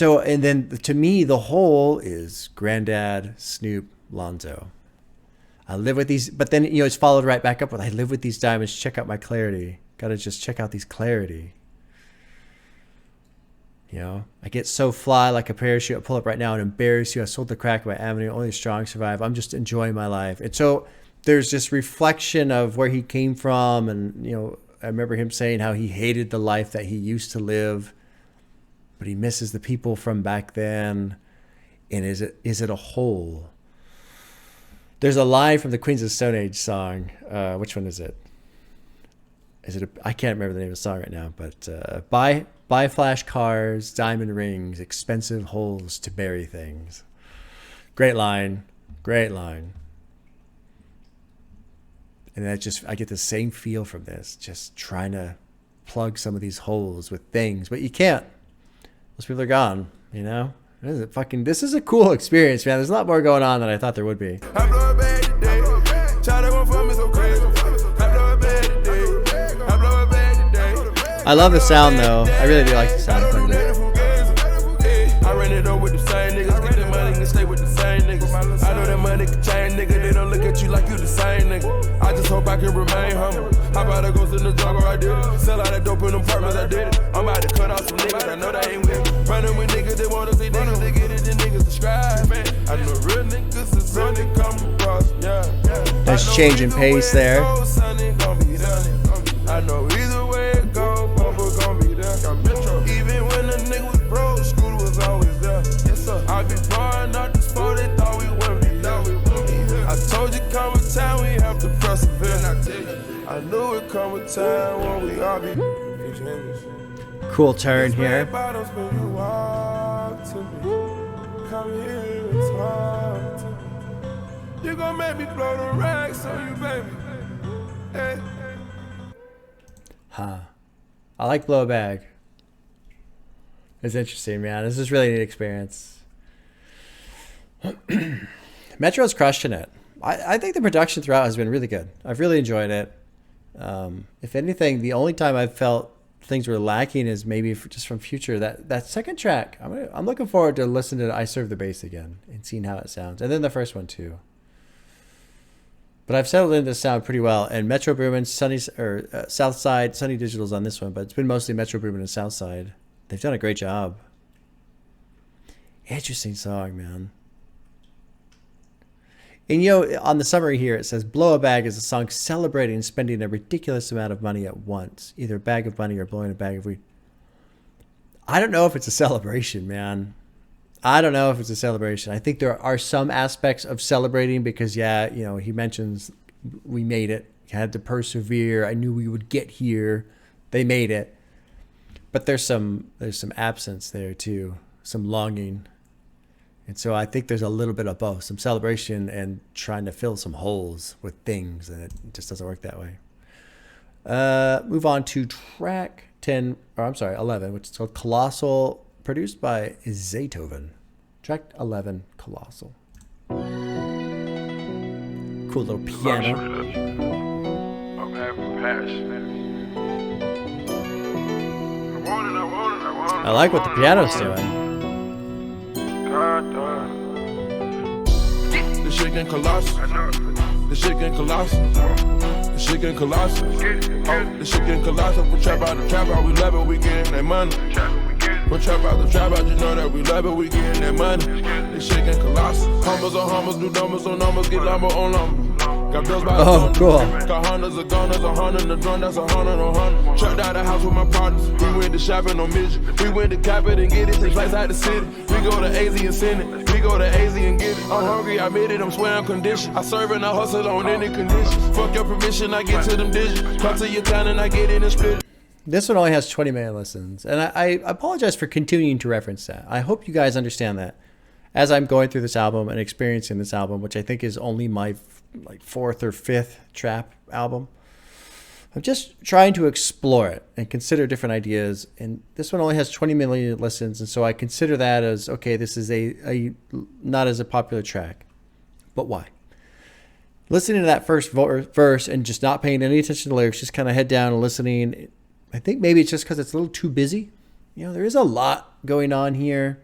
then to me, the hole is Granddad, Snoop, Lonzo. I live with these, but then, you know, it's followed right back up with, I live with these diamonds. Check out my clarity. Got to just check out these clarity. You know, I get so fly like a parachute. I pull up right now and embarrass you. I sold the crack of my avenue. Only the strong survive. I'm just enjoying my life. And so there's this reflection of where he came from. And, you know, I remember him saying how he hated the life that he used to live, but he misses the people from back then. And is it a hole? There's a line from the Queens of the Stone Age song. Which one is it? I can't remember the name of the song right now, but buy flash cars, diamond rings, expensive holes to bury things. Great line. And I get the same feel from this, just trying to plug some of these holes with things, but you can't. Those people are gone, you know? This is a cool experience, man. There's a lot more going on than I thought there would be. I love the sound, though. I really do like the sound quite a bit. I ran it over with the same niggas, get the money and stay with the same niggas. I know that money can change, nigga. They don't look at you like you the same nigga. I just hope I can remain humble. How about I go to the jungle, I did it. Sell out that dope in them apartments, I did it. I'm about to cut off some niggas, I know they ain't with me. Running with niggas, they wanna see niggas, they get it, then niggas subscribe. I know real niggas is when they come across, yeah. Nice change in pace there. I know either way it go, Bumper gon' be there. Even when the nigga was broke, school was always there. Yes, sir. I be blowing out this phone, they thought we wouldn't be there. I told you come a time we have to persevere. I knew it come a time when we all be. Cool turn here. You gon' make me blow the racks on you, baby. Hey. Huh. I like Blow a Bag. It's interesting, man. This is really a neat experience. Metro's crushing it. I think the production throughout has been really good. I've really enjoyed it. If anything, the only time I've felt things were lacking is maybe just from Future. That second track, I'm looking forward to listening to I Serve the Bass again and seeing how it sounds. And then the first one too. But I've settled into the sound pretty well. And Metro Boomin, South Side, Sunny Digital's on this one, but it's been mostly Metro Boomin and South Side. They've done a great job. Interesting song, man. And on the summary here, it says, Blow a Bag is a song celebrating spending a ridiculous amount of money at once. Either a bag of money or blowing a bag of weed. I don't know if it's a celebration, man. I don't know if it's a celebration. I think there are some aspects of celebrating because, he mentions we made it. Had to persevere. I knew we would get here. They made it. But there's some absence there, too. Some longing. And so I think there's a little bit of both, some celebration and trying to fill some holes with things, and it just doesn't work that way. Move on to track 11, which is called Colossal, produced by Zaytoven. Track 11, Colossal. Cool little piano. I like what the piano's doing. The shit getting colossal. The shit getting colossal. The shit getting colossal. The shit getting colossal. We trap out the trap out, we love it, we getting that money. We trap out the trap out, you know that we love it, we getting that money. This shit getting colossal. Hummers on hummers, do numbers on numbers, get lumber on lumber. Got bills by cool. Got hundreds of gunners, 100 in the drum, that's 100 on 100. Trapped out the house with my partners. We went to shopping on midget. We went to cap it and get it. Take flights out the city. We go to AZ and send it. We go to AZ and get it. I'm hungry, I made it, I'm swearing condition. I serve and I hustle on any conditions. Fuck your permission, I get to them digits. Come to your town and I get in and split it. This one only has 20 million listens. And I apologize for continuing to reference that. I hope you guys understand that. As I'm going through this album and experiencing this album, which I think is only my fourth or fifth trap album, I'm just trying to explore it and consider different ideas. And this one only has 20 million listens. And so I consider that as, okay, this is a not as a popular track. But why? Listening to that first verse and just not paying any attention to the lyrics, just kind of head down and listening. I think maybe it's just because it's a little too busy. There is a lot going on here.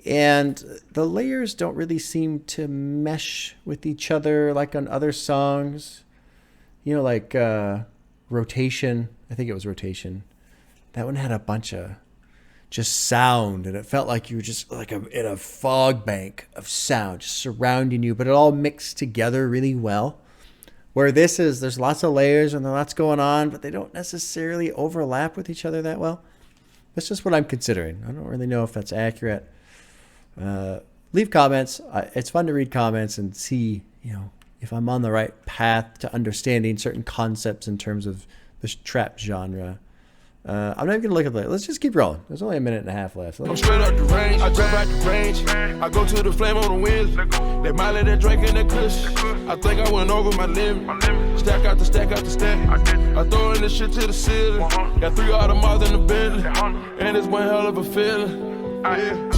And the layers don't really seem to mesh with each other like on other songs. Like Rotation. I think it was Rotation. That one had a bunch of just sound. And it felt like you were just like in a fog bank of sound just surrounding you. But it all mixed together really well. Where this is, there's lots of layers and there's lots going on. But they don't necessarily overlap with each other that well. That's just what I'm considering. I don't really know if that's accurate. Leave comments. It's fun to read comments and see, if I'm on the right path to understanding certain concepts in terms of this trap genre. I'm not even gonna look at that. Let's just keep rolling. There's only a minute and a half left. I'm straight up the range. I drop out the range. I go to the flame on the winds. They miley, they drinking that kush. I think I went over my limit. Stack out the stack out the stack. I throw in this shit to the ceiling. Got 3 Audemars in the Bentley, and it's one hell of a feeling. Yeah.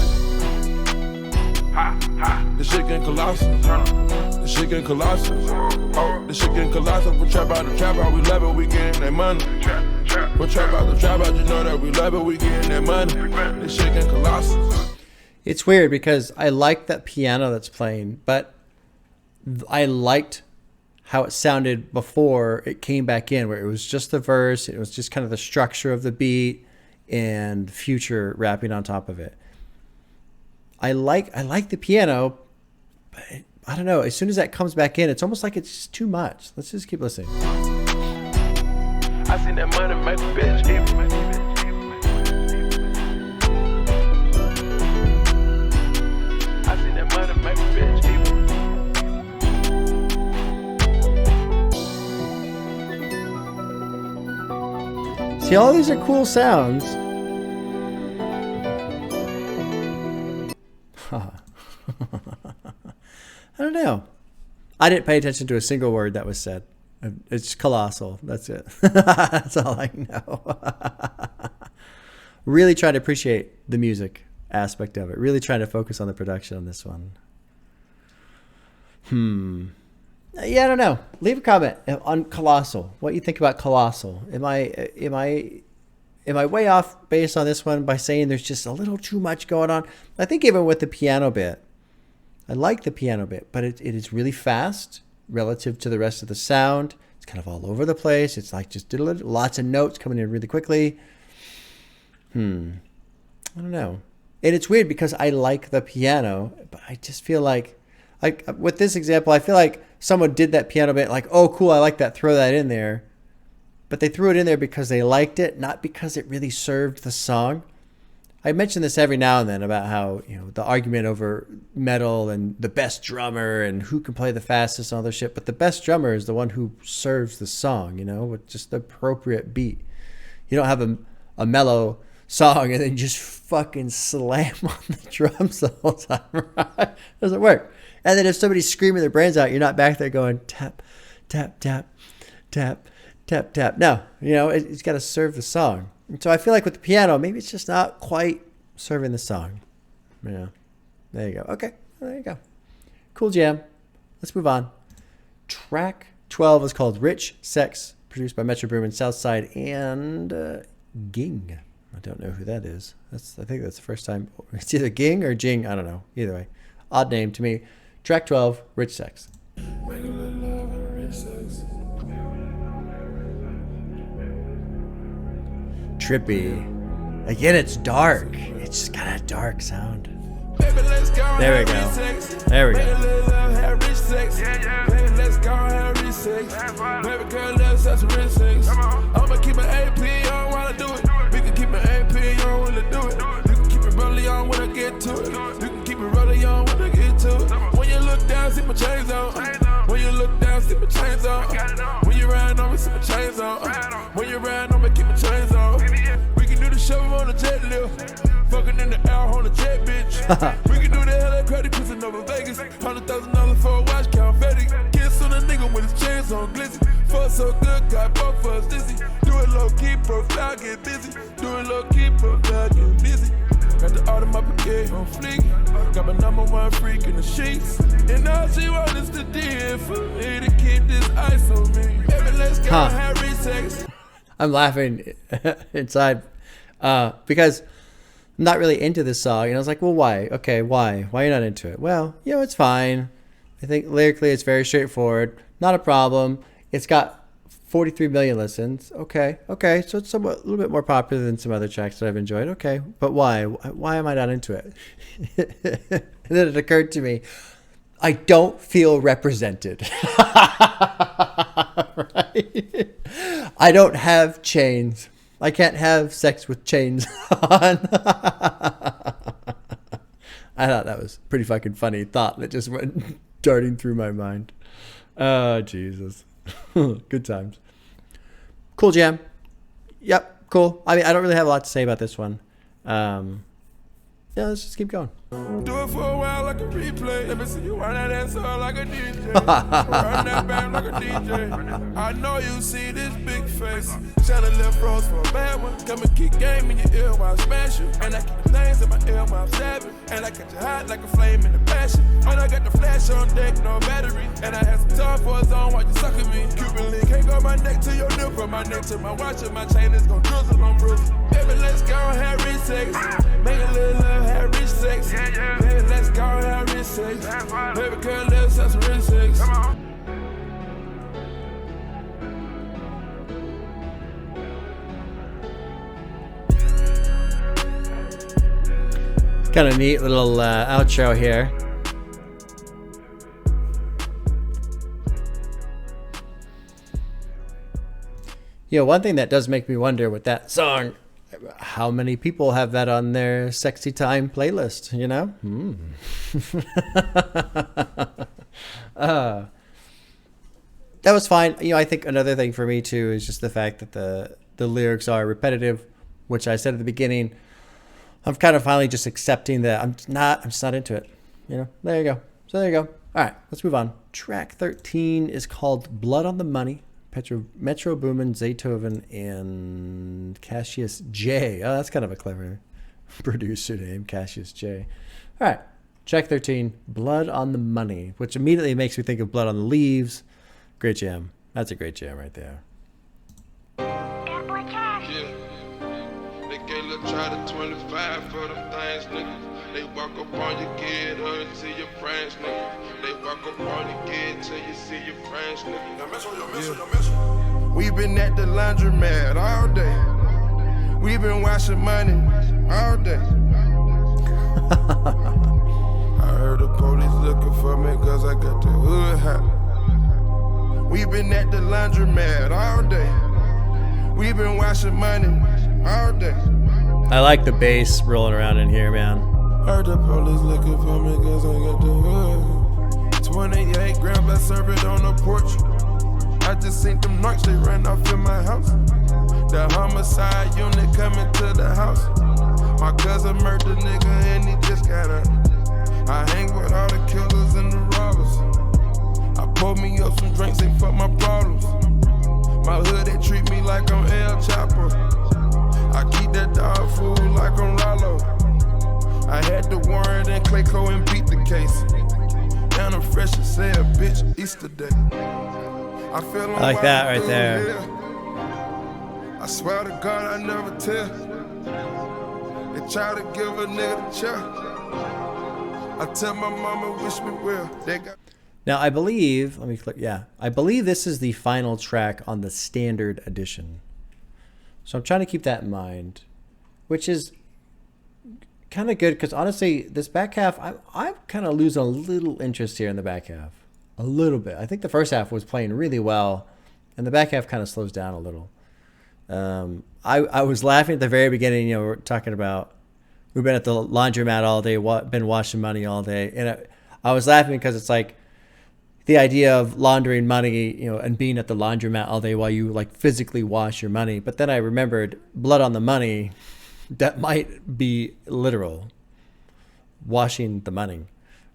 The shit getting colossal. The shit getting colossal. The shit getting colossal. We trap out the trap out, we love it, we getting that money. We trap out the trap out, you know that we love it, we getting that money. The shit getting colossal. It's weird because I like that piano that's playing, but I liked how it sounded before it came back in, where it was just the verse, it was just kind of the structure of the beat and Future rapping on top of it. I like the piano, but I don't know. As soon as that comes back in, it's almost like it's just too much. Let's just keep listening. I seen that money make a bitch evil. I seen that money make a bitch evil. See, all these are cool sounds. I don't know. I didn't pay attention to a single word that was said. It's Colossal. That's it. That's all I know. Really try to appreciate the music aspect of it. Really trying to focus on the production on this one. Yeah, I don't know. Leave a comment on Colossal. What you think about Colossal? Am I way off based on this one by saying there's just a little too much going on? I think even with the piano bit, I like the piano bit, but it is really fast relative to the rest of the sound. It's kind of all over the place. It's like just lots of notes coming in really quickly. I don't know. And it's weird because I like the piano, but I just feel like with this example, I feel like someone did that piano bit like, oh, cool, I like that, throw that in there. But they threw it in there because they liked it, not because it really served the song. I mention this every now and then about how, the argument over metal and the best drummer and who can play the fastest and all this shit. But the best drummer is the one who serves the song, with just the appropriate beat. You don't have a mellow song and then just fucking slam on the drums the whole time, right? Doesn't work. And then if somebody's screaming their brains out, you're not back there going tap, tap, tap, tap, tap, tap. No, it's got to serve the song. And so I feel like with the piano, maybe it's just not quite serving the song. There you go. Okay, there you go. Cool jam. Let's move on. Track 12 is called Rich Sex, produced by Metro Boomin, Southside, and Ging. I don't know who that is. I think that's the first time. It's either Ging or Jing. I don't know. Either way. Odd name to me. Track 12, Rich Sex. Trippy. Again, it's dark. It's just got a dark sound. There we go. There we go. I'ma keep an AP on while I do it. We can keep an AP on when I do it. You can keep it rolling on when I get to it. You can keep it rolling on when I get to it. When you look down, see my chains on. When you look down, see my chains on. When you ride on me, see my chains on. When you ride on me, keep my chains on. We can do the show on the jet lift. Fucking in the air on the jet, bitch. We can do the hella credit cruising over Vegas. $100,000 for a watch, count Fetty. Kiss on a nigga with his chains on glizzy. Fuck so good, got both of us dizzy. Do it low key, profile, get busy. Do it low key, profile, get busy. Got the art of my brigade on fleek. Got my number one freak in the sheets. And all she want is the deal for me to keep this ice on me. Baby, let's go have sex. I'm laughing inside because I'm not really into this song. And I was like, well, why? Okay, why? Why are you not into it? Well, it's fine. I think lyrically it's very straightforward. Not a problem. It's got 43 million listens. Okay. So it's a little bit more popular than some other tracks that I've enjoyed. Okay. But why? Why am I not into it? And then it occurred to me, I don't feel represented. Right? I don't have chains. I can't have sex with chains on. I thought that was a pretty fucking funny thought that just went darting through my mind. Oh, Jesus. Good times. Cool jam. Yep, cool. I mean, I don't really have a lot to say about this one. Let's just keep going. Do it for a while like a replay. Let me see you run that ass all like a DJ. Run that band like a DJ. I know you see this big face. Shadow left rose for a bad one. Come and kick game in your ear while I smash you. And I keep the names in my ear while I'm stabbing. And I catch you hot like a flame in the passion. And I got the flash on deck, no battery. And I had some time for a zone while you sucking me. Cuban link can't go my neck to your nip. From my neck to my watch and my chain is gon' drizzle on bruise. Baby, let's go and have rich sex. Make a little love, have rich sex. Baby, let's go and have rich sex. Baby, girl, let's have some rich sex. Kind of neat little outro here. One thing that does make me wonder with that song, how many people have that on their sexy time playlist, That was fine. I think another thing for me too is just the fact that the lyrics are repetitive, which I said at the beginning. I'm kind of finally just accepting that I'm just not into it. There you go. So there you go. All right, let's move on. Track 13 is called Blood on the Money. Metro Boomin, Zaytoven, and Cassius J. Oh, that's kind of a clever Producer name, Cassius J. All right. Track 13, Blood on the Money, which immediately makes me think of Blood on the Leaves. Great jam. That's a great jam right there. Yeah. They gave Lil Try to 25 for them things, nigga. They walk up on you, get her to your friends, nigga. They walk up on you, get till you see your friends, nigga. We been at the laundromat all day. We been washing money all day. I heard the police looking for me cause I got the hood hat. We been at the laundromat all day. We been washing money all day. I like the bass rolling around in here, man. Heard the police looking for me cause I got the hood. 28 grams, I serve it on the porch. I just seen them narcs, they ran off in my house. The homicide unit coming to the house. My cousin murdered nigga and he just got out. I hang with all the killers and the robbers. I pour me up some drinks, they fuck my problems. My hood, they treat me like I'm El Chapo. I keep that dog food like I'm Rollo. I had the warrant and Clayco and beat the case. And I'm fresh as hell, bitch, Easter Day. I feel I like that right there. I swear to God, I never tell. They try to give a nigga the chair. I tell my mama wish me well. They got. Now, I believe, let me click, yeah. I believe this is the final track on the standard edition. So I'm trying to keep that in mind, which is kind of good because honestly, this back half, I'm kind of losing a little interest here in the back half. A little bit. I think the first half was playing really well, and the back half kind of slows down a little. I was laughing at the very beginning, you know, we're talking about, we've been at the laundromat all day, been washing money all day, and I was laughing because it's like, the idea of laundering money, you know, and being at the laundromat all day while you like physically wash your money. But then I remembered blood on the money. That might be literal. Washing the money.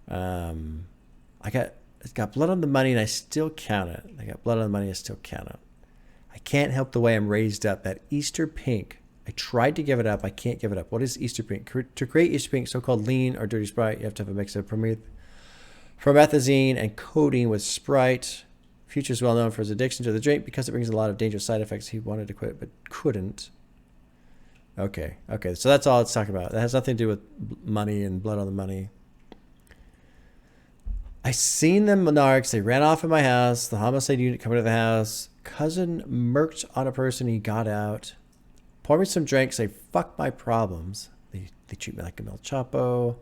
It's got blood on the money and I still count it. I got blood on the money, I still count it. I can't help the way I'm raised up. That Easter pink. I tried to give it up. I can't give it up. What is Easter pink? To create Easter pink, so-called lean or dirty Sprite, you have to have a mix of promethazine and codeine with Sprite. Future is well known for his addiction to the drink because it brings a lot of dangerous side effects. He wanted to quit but couldn't. Okay, so that's all it's talking about. That has nothing to do with money and blood on the money. I seen them monarchs. They ran off in my house. The homicide unit coming to the house. Cousin murked on a person. He got out. Pour me some drinks. They fuck my problems. They treat me like a El Chapo.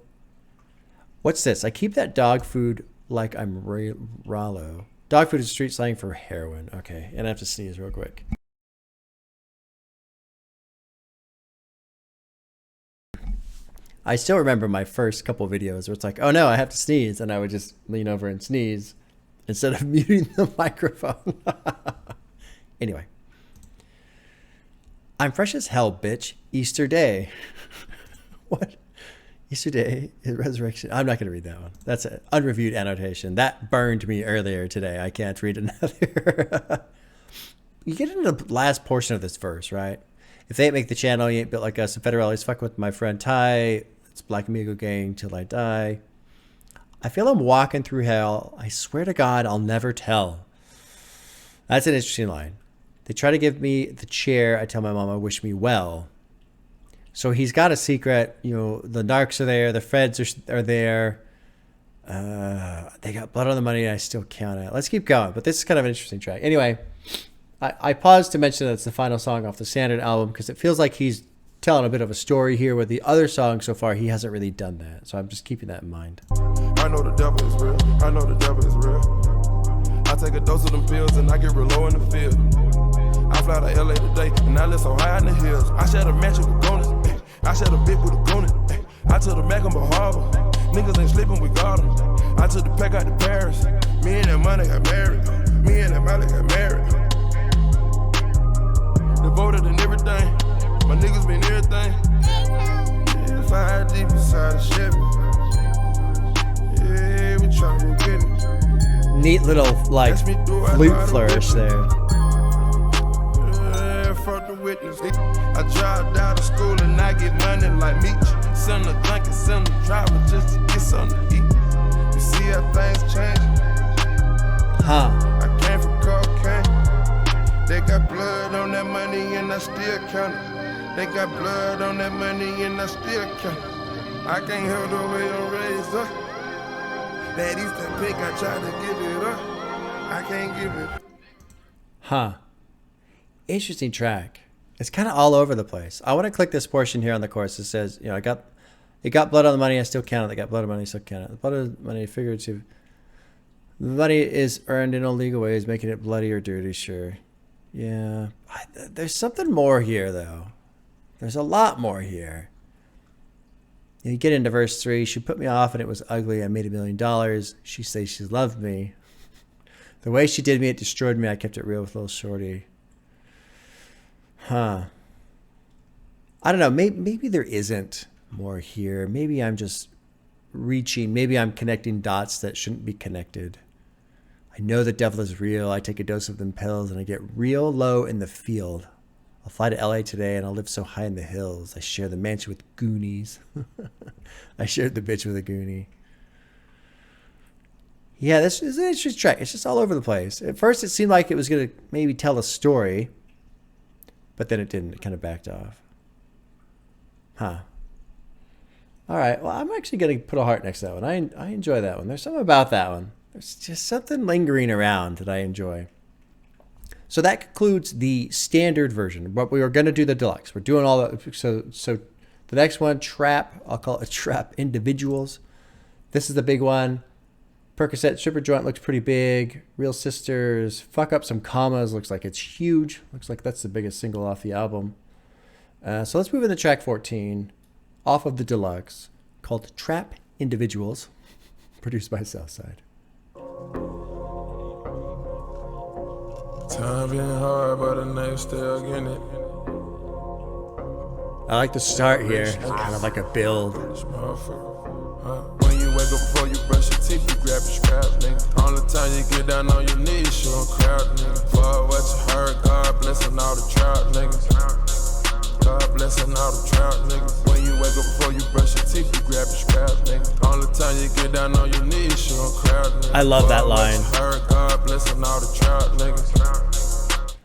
What's this? I keep that dog food like I'm Rollo. Dog food is street slang for heroin. Okay, and I have to sneeze real quick. I still remember my first couple videos where it's like, oh no, I have to sneeze. And I would just lean over and sneeze instead of muting the microphone. Anyway. I'm fresh as hell, bitch. Easter Day. What? Easter Day is resurrection. I'm not going to read that one. That's an unreviewed annotation. That burned me earlier today. I can't read another. You get into the last portion of this verse, right? If they ain't make the channel, you ain't built like us. The Federales fuck with my friend Ty. It's Black Amigo gang till I die. I feel I'm walking through hell. I swear to God, I'll never tell. That's an interesting line. They try to give me the chair. I tell my mama, wish me well. So he's got a secret. You know, the narcs are there. The feds are there. They got blood on the money, and I still count it. Let's keep going. But this is kind of an interesting track. Anyway, I paused to mention that it's the final song off the standard album because it feels like he's telling a bit of a story here. With the other songs so far, he hasn't really done that. So I'm just keeping that in mind. I know the devil is real. I know the devil is real. I take a dose of them pills and I get real low in the field. I fly to LA today and I live so high in the hills. I share a mansion with bonus. I share a bit with a bonus. I took the Mac on Harbor. Niggas ain't sleeping, we got them. I took the pack out to Paris. Me and that money got married. Me and that money got married. Devoted and everything. My niggas been everything. Yeah, 5 deep inside the Chevy. Yeah, we tryna go get it. Neat little like flute flourish there. Fuck the witness. I drive down to school and I get money like Meech. Send a junkie, send a driver just to get something to eat. You see how things change? I came from cocaine. They got blood on that money and I still count it. They got blood on that money and I still count it. I can't help the way I'm raised up. That Eastern pink, I try to give it up. I can't give it. Interesting track. It's kind of all over the place. I want to click this portion here on the chorus. It says, you know, it got blood on the money, I still count it. They got blood on the money, I still count it. The blood on the money, figurative. The money is earned in illegal ways, making it bloody or dirty, sure. Yeah. There's something more here, though. There's a lot more here. You get into verse 3. She put me off and it was ugly. I made $1 million. She says she loved me. The way she did me, it destroyed me. I kept it real with little shorty. I don't know. Maybe there isn't more here. Maybe I'm just reaching. Maybe I'm connecting dots that shouldn't be connected. I know the devil is real. I take a dose of them pills and I get real low in the field. I'll fly to LA today and I'll live so high in the hills. I share the mansion with Goonies. I shared the bitch with a Goonie. Yeah, this is an interesting track. It's just all over the place. At first, it seemed like it was going to maybe tell a story, but then it didn't. It kind of backed off. All right. Well, I'm actually going to put a heart next to that one. I enjoy that one. There's something about that one. There's just something lingering around that I enjoy. So that concludes the standard version, but we are going to do the deluxe. We're doing all that. So the next one, Trap, I'll call it Trap Individuals. This is the big one. Percocet Stripper Joint looks pretty big. Real Sisters, Fuck Up Some Commas, looks like it's huge. Looks like that's the biggest single off the album. So let's move into track 14 off of the deluxe called Trap Individuals, produced by Southside. Time been hard, but the name still getting it. I like the start here. It's kind of like a build. When you wake up before you brush your teeth, you grab your scrap, nigga. All the time you get down on your knees, show a crowd, nigga. For what you heard, God blessing all the trout, niggas. God blessing all the trout, niggas. When you wake up before you brush your teeth, you grab your scrap, nigga. All the time you get down on your knees, show a crowd, nigga. I love that line. Heard, God blessing all the trout, niggas.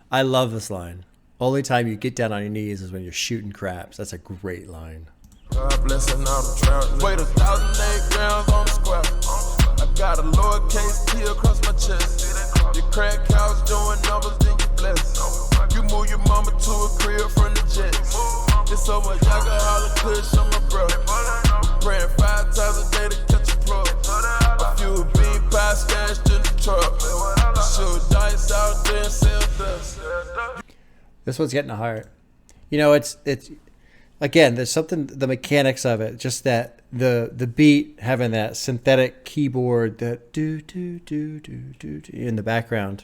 I love this line. Only time you get down on your knees is when you're shooting craps. That's a great line. God blessing all the trout. Weighed 1,008 grams on the square. I got a lowercase T across my chest. Your crack couch doing numbers, then you bless. You move your mama to a crib from the jets. It's so much alcohol and kush on my bro. Praying 5 times a day to catch a plug. A few bean pie stashed in the truck. Shoot dice out there and sell dust. This one's getting a heart. You know, it's again, there's something, the mechanics of it, just that the beat having that synthetic keyboard that do in the background,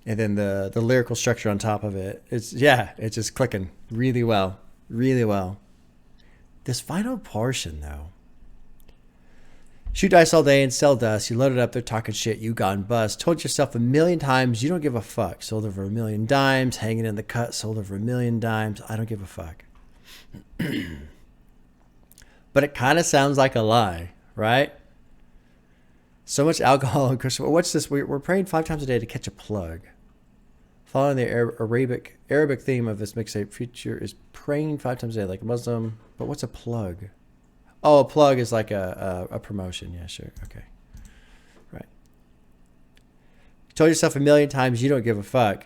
and then the lyrical structure on top of it. It's just clicking really well. This final portion though. Shoot dice all day and sell dust. You load it up, they're talking shit, you gone bust. Told yourself 1,000,000 times you don't give a fuck. Sold over 1,000,000 dimes, hanging in the cut, sold over 1,000,000 dimes. I don't give a fuck. But it kind of sounds like a lie, right? So much alcohol and crystal. What's this? We're praying 5 times a day to catch a plug. Following the Arabic theme of this mixtape, Future is praying 5 times a day like a Muslim. But what's a plug? Oh, a plug is like a promotion. Yeah, sure. Okay. Right. You told yourself 1,000,000 times you don't give a fuck.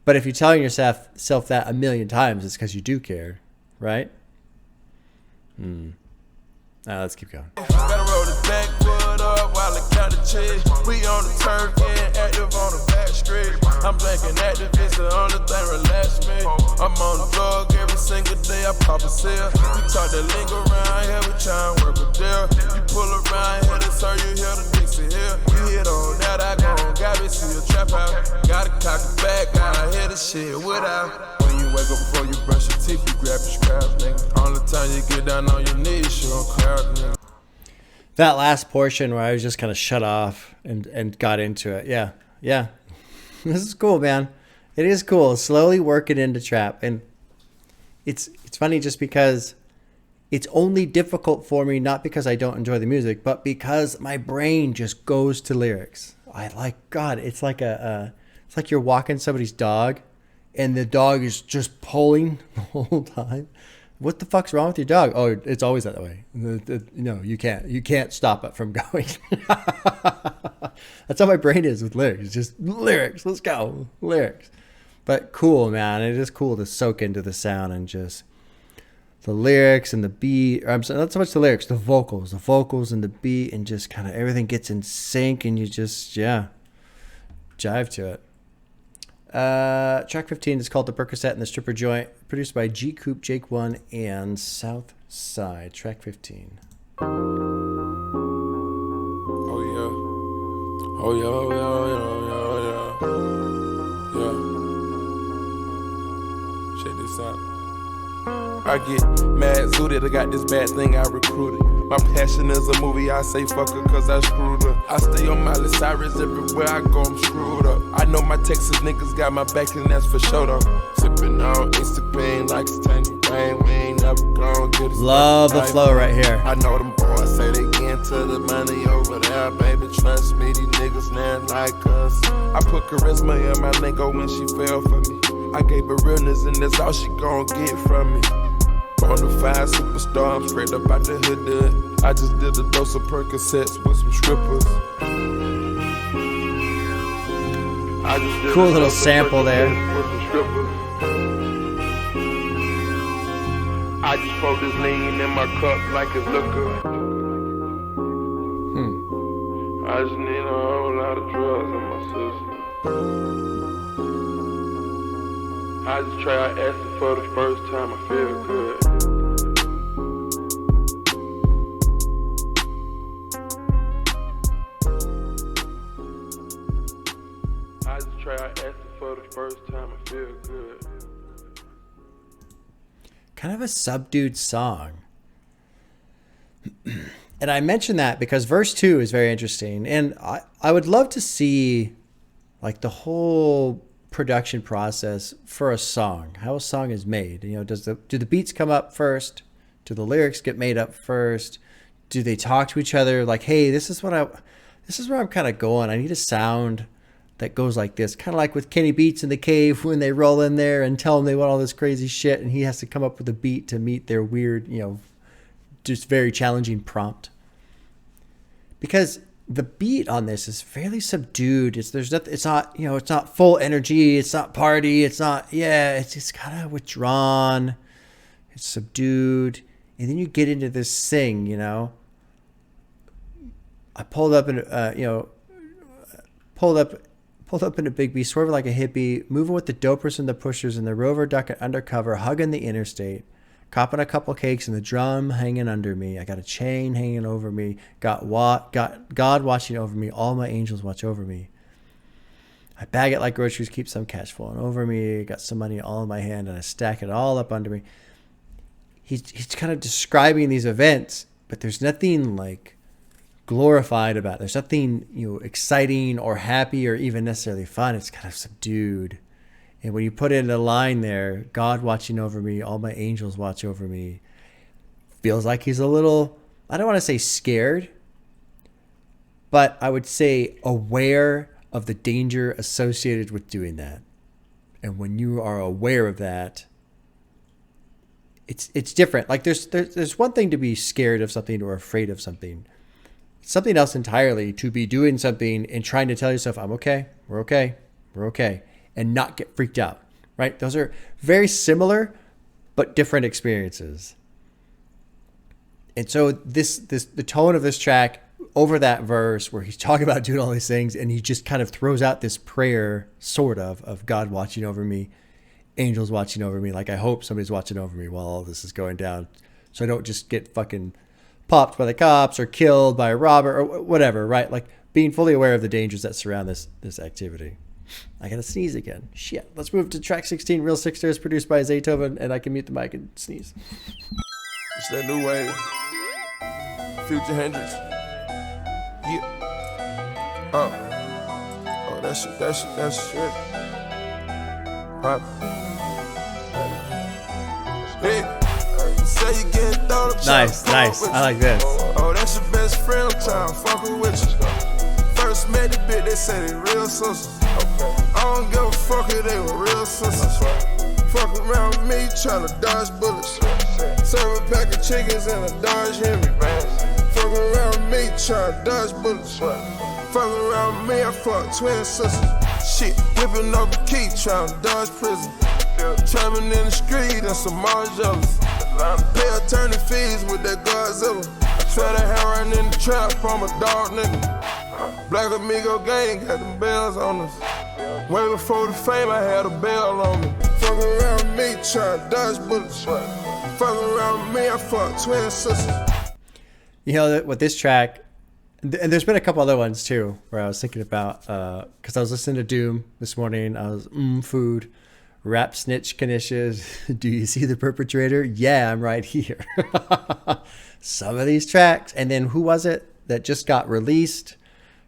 But if you're telling yourself that 1,000,000 times, it's because you do care. Right? Let's keep going. Gotta roll the backwood up while I count the cheese. We on the turf, getting active on the back street. I'm blanking activist, the only thing relax me. I'm on the drug every single day, I pop a seal. We talk that lingo around here, we try and work a deal. You pull around here, that's all you hear the Dixie Hill. You hit on that, I go on, got me see a trap out. Gotta cock it back, gotta hear the shit without. When you wake up before you brush your teeth, you grab your scrap, nigga. Only time you get down on your knees, you don't crowd, nigga. That last portion where I was just kind of shut off and got into it. Yeah. This is cool, man. It is cool. Slowly working into trap. And it's funny just because it's only difficult for me, not because I don't enjoy the music, but because my brain just goes to lyrics. It's like it's like you're walking somebody's dog and the dog is just pulling the whole time. What the fuck's wrong with your dog? Oh, it's always that way. No, you can't stop it from going. That's how my brain is with lyrics. It's just lyrics. Let's go. Lyrics. But cool, man. It is cool to soak into the sound and just the lyrics and the beat. Not so much the lyrics, the vocals and the beat, and just kind of everything gets in sync and you just, jive to it. Track 15 is called The Percocet and the Stripper Joint, produced by G Coop, Jake One, and South Side. Track 15. Oh yeah. Oh yeah, oh yeah, oh yeah, oh yeah. Check this out. I get mad zooted, I got this bad thing I recruited. My passion is a movie, I say fuck her cause I screwed up. I stay on Miley Cyrus everywhere I go, I'm screwed up. I know my Texas niggas got my back and that's for sure though. Sipping on Instagram like it's tiny rain, we ain't never gonna get it. Love the flow right here. I know them boys say they get into the money over there, baby, trust me, these niggas not like us. I put charisma in my lingo when she fell for me. I gave her realness and that's all she gon' get from me. Bonafide superstar, I'm straight up out the hood. I just did a dose of Percocets with some strippers. Cool little sample there. I just pour this lean in my cup like it's liquor. I just need a whole lot of drugs in my system. I just try acid for the first time, I feel good. I just try acid for the first time, I feel good. Kind of a subdued song. And I mention that because verse 2 is very interesting. And I would love to see like the whole production process for a song, how a song is made. Do the beats come up first? Do the lyrics get made up first? Do they talk to each other like, hey, this is where I'm kind of going. I need a sound that goes like this, kind of like with Kenny Beats in the Cave when they roll in there and tell him they want all this crazy shit and he has to come up with a beat to meet their weird, just very challenging prompt. Because the beat on this is fairly subdued. It's not full energy. It's not party. It's kind of withdrawn. It's subdued. And then you get into this sing, I pulled up in a big B, swerving like a hippie, moving with the dopers and the pushers and the rover ducking undercover, hugging the interstate. Copping a couple cakes and the drum hanging under me. I got a chain hanging over me. Got God watching over me. All my angels watch over me. I bag it like groceries, keep some cash flowing over me. Got some money all in my hand and I stack it all up under me. He's kind of describing these events, but there's nothing like glorified about it. There's nothing exciting or happy or even necessarily fun. It's kind of subdued. And when you put in a line there, God watching over me, all my angels watch over me, feels like he's a little, I don't want to say scared, but I would say aware of the danger associated with doing that. And when you are aware of that, it's different. Like there's one thing to be scared of something or afraid of something. It's something else entirely to be doing something and trying to tell yourself, I'm okay, we're okay, we're okay. And not get freaked out, right? Those are very similar, but different experiences. And so the tone of this track over that verse where he's talking about doing all these things and he just kind of throws out this prayer, sort of God watching over me, angels watching over me. Like, I hope somebody's watching over me while all this is going down so I don't just get fucking popped by the cops or killed by a robber or whatever, right? Like being fully aware of the dangers that surround this activity. I gotta sneeze again. Shit. Let's move to track 16, Real Sixers, produced by Zaytoven, and I can mute the mic and sneeze. It's that new wave. Future Hendrix. Yeah. Oh, that shit. Say you getting thrown up. Nice. I like this. Oh, that's your best friend. I'm trying to fuck with you. First met the bitch, they say they real sisters. I don't give a fuck if they were real sisters. Fuck around with me, tryna dodge bullets. Serve a pack of chickens and a Dodge Henry. Fuck around with me, tryna dodge bullets. Fuck around with me, I fuck twin sisters. Shit, whipping up a key, tryna dodge prison. Trapping in the street, and some more jealous. Pay attorney fees with that Godzilla. Try to have right in the trap, I'm a dog nigga. Black Amigo gang got them bells on us. Way before the fame, I had a bell on me. Fuck around me, try to dodge bullets. Fuck around me, I fuck twin sisters. You know, with this track, and there's been a couple other ones too, where I was thinking about, because I was listening to Doom this morning. I was, food. Rap snitch Knishes. Do you see the perpetrator? Yeah, I'm right here. Some of these tracks. And then who was it that just got released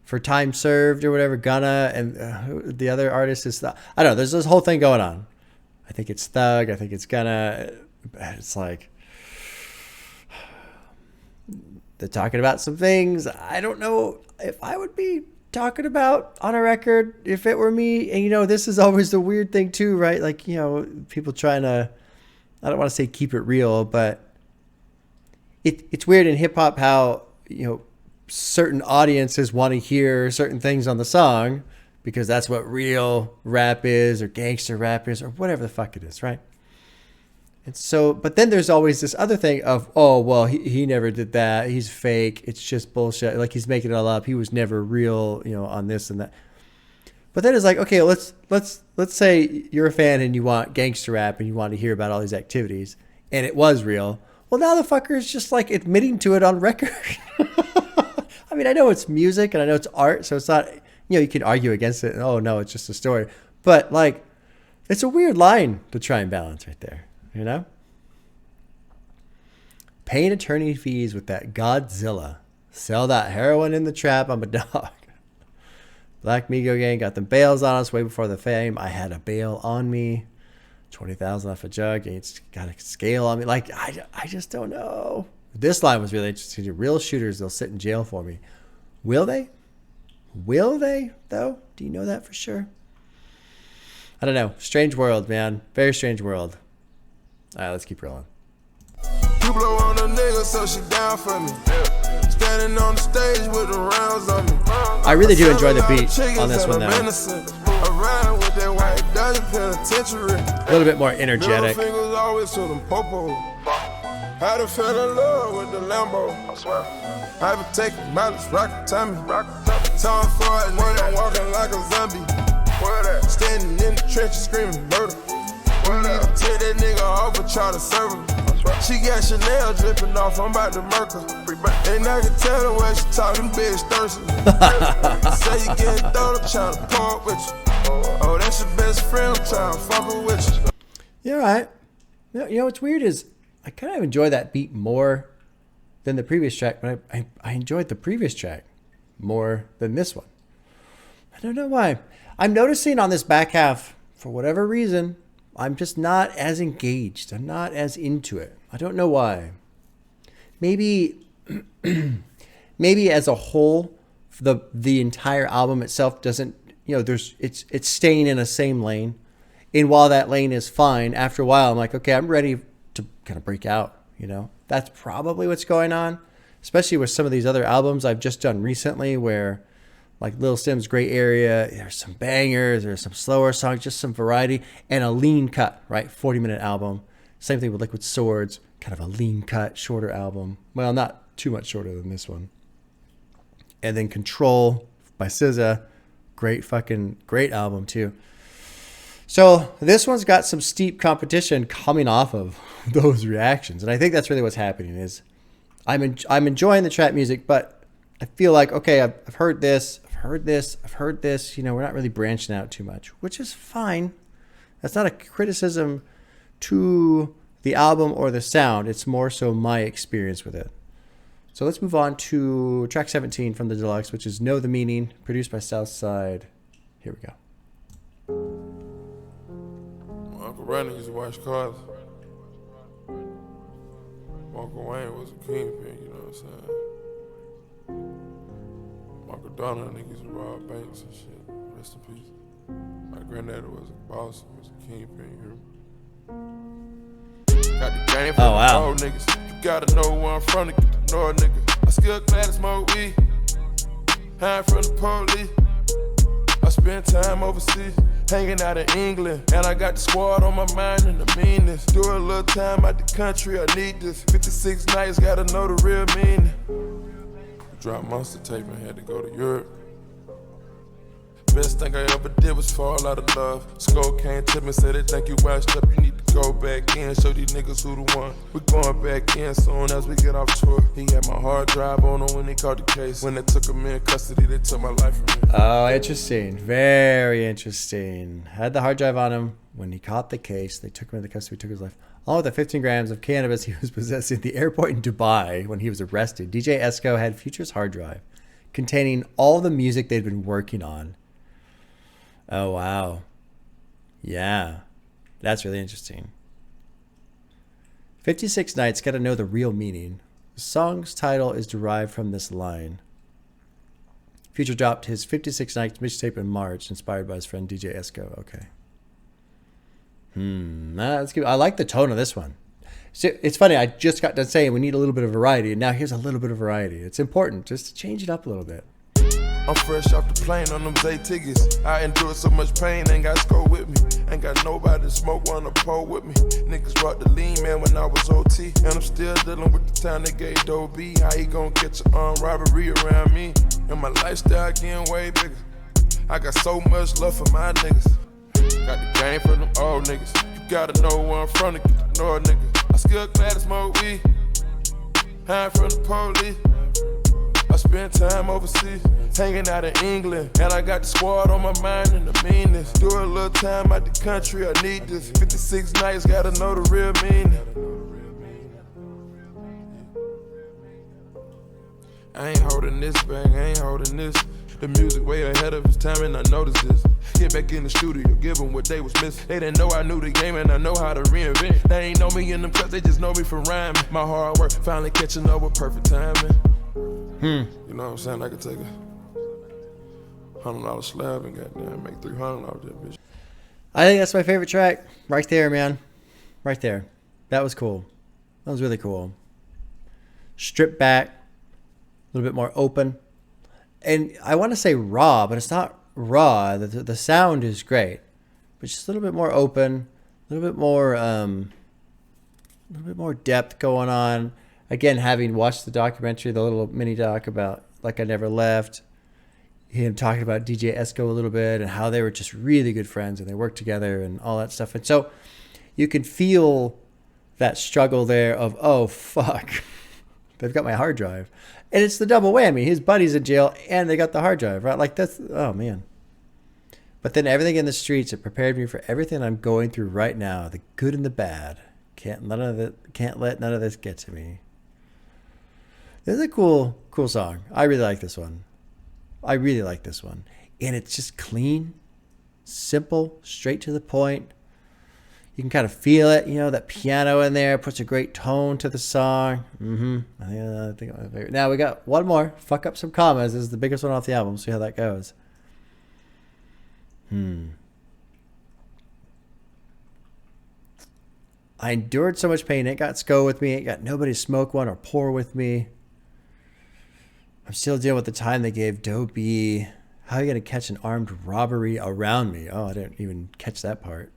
for time served or whatever? Gunna. And the other artist is, I don't know. There's this whole thing going on. I think it's Thug. I think it's Gunna. It's like, they're talking about some things. I don't know if I would be talking about on a record if it were me. And you know, this is always the weird thing too, right? Like, you know, people trying to, I don't want to say keep it real, but it's weird in hip hop how, you know, certain audiences want to hear certain things on the song because that's what real rap is, or gangster rap is, or whatever the fuck it is, right? And so, but then there's always this other thing of, oh, well, he never did that. He's fake. It's just bullshit. Like, he's making it all up. He was never real, you know, on this and that. But then it's like, okay, let's say you're a fan and you want gangster rap and you want to hear about all these activities and it was real. Well, now the fucker is just like admitting to it on record. I mean, I know it's music and I know it's art, so it's not, you know, you can argue against it. And, oh no, it's just a story. But like, it's a weird line to try and balance right there. You know? Paying attorney fees with that Godzilla. Sell that heroin in the trap, I'm a dog. Black Migo gang got them bails on us way before the fame. I had a bail on me. 20,000 off a jug. And it's got a scale on me. Like, I just don't know. This line was really interesting. Real shooters, they'll sit in jail for me. Will they? Will they, though? Do you know that for sure? I don't know. Strange world, man. Very strange world. All right, let's keep rolling. You blow on a nigga, so she down for me. Standing on the stage with the rounds on me. I really do enjoy the beat on this one, though. Around with that white Dutch penitentiary. A little bit more energetic. Fingers always to them popo. Had a fell in love with the Lambo. I swear. I been taking mileage, rockin' Tommy. Time for it, nigga walking like a zombie. Standing in the trenches screaming murder. Take that nigga off and try to serve him. She got Chanel dripping off, I'm about to murk her. And I can tell the way she talking bitch thirsty. Say you getting thrown, I'm trying to park with you. Oh, that's your best friend, I'm trying to fuck with you. You're right. You know what's weird is I kind of enjoy that beat more than the previous track, but I enjoyed the previous track more than this one. I don't know why. I'm noticing on this back half, for whatever reason, I'm just not as engaged. I'm not as into it. I don't know why. Maybe as a whole, the entire album itself doesn't, you know, it's staying in a same lane. And while that lane is fine, after a while, I'm like, okay, I'm ready to kind of break out, you know? That's probably what's going on, especially with some of these other albums I've just done recently where, like Lil Sim's Gray Area, there's some bangers, there's some slower songs, just some variety, and a lean cut, right? 40-minute album. Same thing with Liquid Swords, kind of a lean cut, shorter album. Well, not too much shorter than this one. And then Control by SZA, great album too. So this one's got some steep competition coming off of those reactions. And I think that's really what's happening is I'm enjoying the trap music, but I feel like, okay, I've heard this, you know, we're not really branching out too much, which is fine. That's not a criticism to the album or the sound. It's more so my experience with it. So let's move on to track 17 from the Deluxe, which is Kno the Meaning, produced by Southside. Here we go. around and used to watch cars. Uncle Wayne was a kingpin, you know what I'm saying? Uncle Donald niggas rob banks and shit. Rest in peace. My granddaddy was a boss, he was a kingpin, you know? Got the game for the old niggas. You gotta know where I'm from to get to know a nigga. I still glad to smoke weed. Hiding from the police. I spend time overseas, hanging out in England. And I got the squad on my mind and the meanness. Do a little time out the country, I need this. 56 nights, gotta know the real meaning. Dropped monster tape and had to go to Europe. Best thing I ever did was fall out of love. Skull came to me, said they think you washed up. You need to go back in, show these niggas who the one. We going back in soon as we get off tour. He had my hard drive on him when he caught the case. When they took him in custody, they took my life from me. Oh, interesting. Very interesting. Had the hard drive on him when he caught the case. They took him into custody, took his life. Along with the 15 grams of cannabis he was possessing at the airport in Dubai when he was arrested. DJ Esco had Future's hard drive containing all the music they'd been working on. Oh, wow. Yeah. That's really interesting. 56 Nights, Gotta Know the Real Meaning. The song's title is derived from this line. Future dropped his 56 Nights mixtape in March, inspired by his friend DJ Esco. Okay. That's good. I like the tone of this one. So it's funny, I just got done saying we need a little bit of variety, and now here's a little bit of variety. It's important just to change it up a little bit. I'm fresh off the plane on them day tickets. I endured so much pain, ain't got score with me. Ain't got nobody to smoke on the pole with me. Niggas brought the lean man when I was OT. And I'm still dealing with the time they gave Doe B. How he gon' catch an armed robbery around me? And my lifestyle getting way bigger. I got so much love for my niggas. Got the game for them old niggas. You gotta know where I'm from to get to know a nigga. I still glad to smoke weed. Hiding from the police. I spend time overseas, hanging out in England. And I got the squad on my mind and the meanness. Do a little time out the country, I need this. 56 nights, gotta know the real meaning. I ain't holding this back, I ain't holding this. The music way ahead of its time and I noticed this. Get back in the studio, give them what they was missing. They didn't know I knew the game and I know how to reinvent. They ain't know me in them cuts, they just know me from rhyming. My hard work finally catching up with perfect timing. You know what I'm saying? I could take a $100 slab and goddamn make $300 off that bitch. I think that's my favorite track. Right there, man. Right there. That was cool. That was really cool. Stripped back. A little bit more open. And I want to say raw, but it's not raw. The sound is great. But just a little bit more open. A little bit more depth going on. Again, having watched the documentary, the little mini doc about Like I Never Left, him talking about DJ Esco a little bit and how they were just really good friends and they worked together and all that stuff. And so you can feel that struggle there of, oh, fuck, they've got my hard drive. And it's the double whammy. His buddy's in jail and they got the hard drive, right? Like that's, oh, man. But then everything in the streets, it prepared me for everything I'm going through right now, the good and the bad. Can't let none of this get to me. This is a cool song. I really like this one. And it's just clean, simple, straight to the point. You can kind of feel it, that piano in there puts a great tone to the song. I think my favorite. Now we got one more. Fuck Up Some Commas. This is the biggest one off the album. See how that goes. I endured so much pain. Ain't got SCO with me. Ain't got nobody to smoke one or pour with me. I'm still dealing with the time they gave Doe B. How are you going to catch an armed robbery around me? Oh, I didn't even catch that part.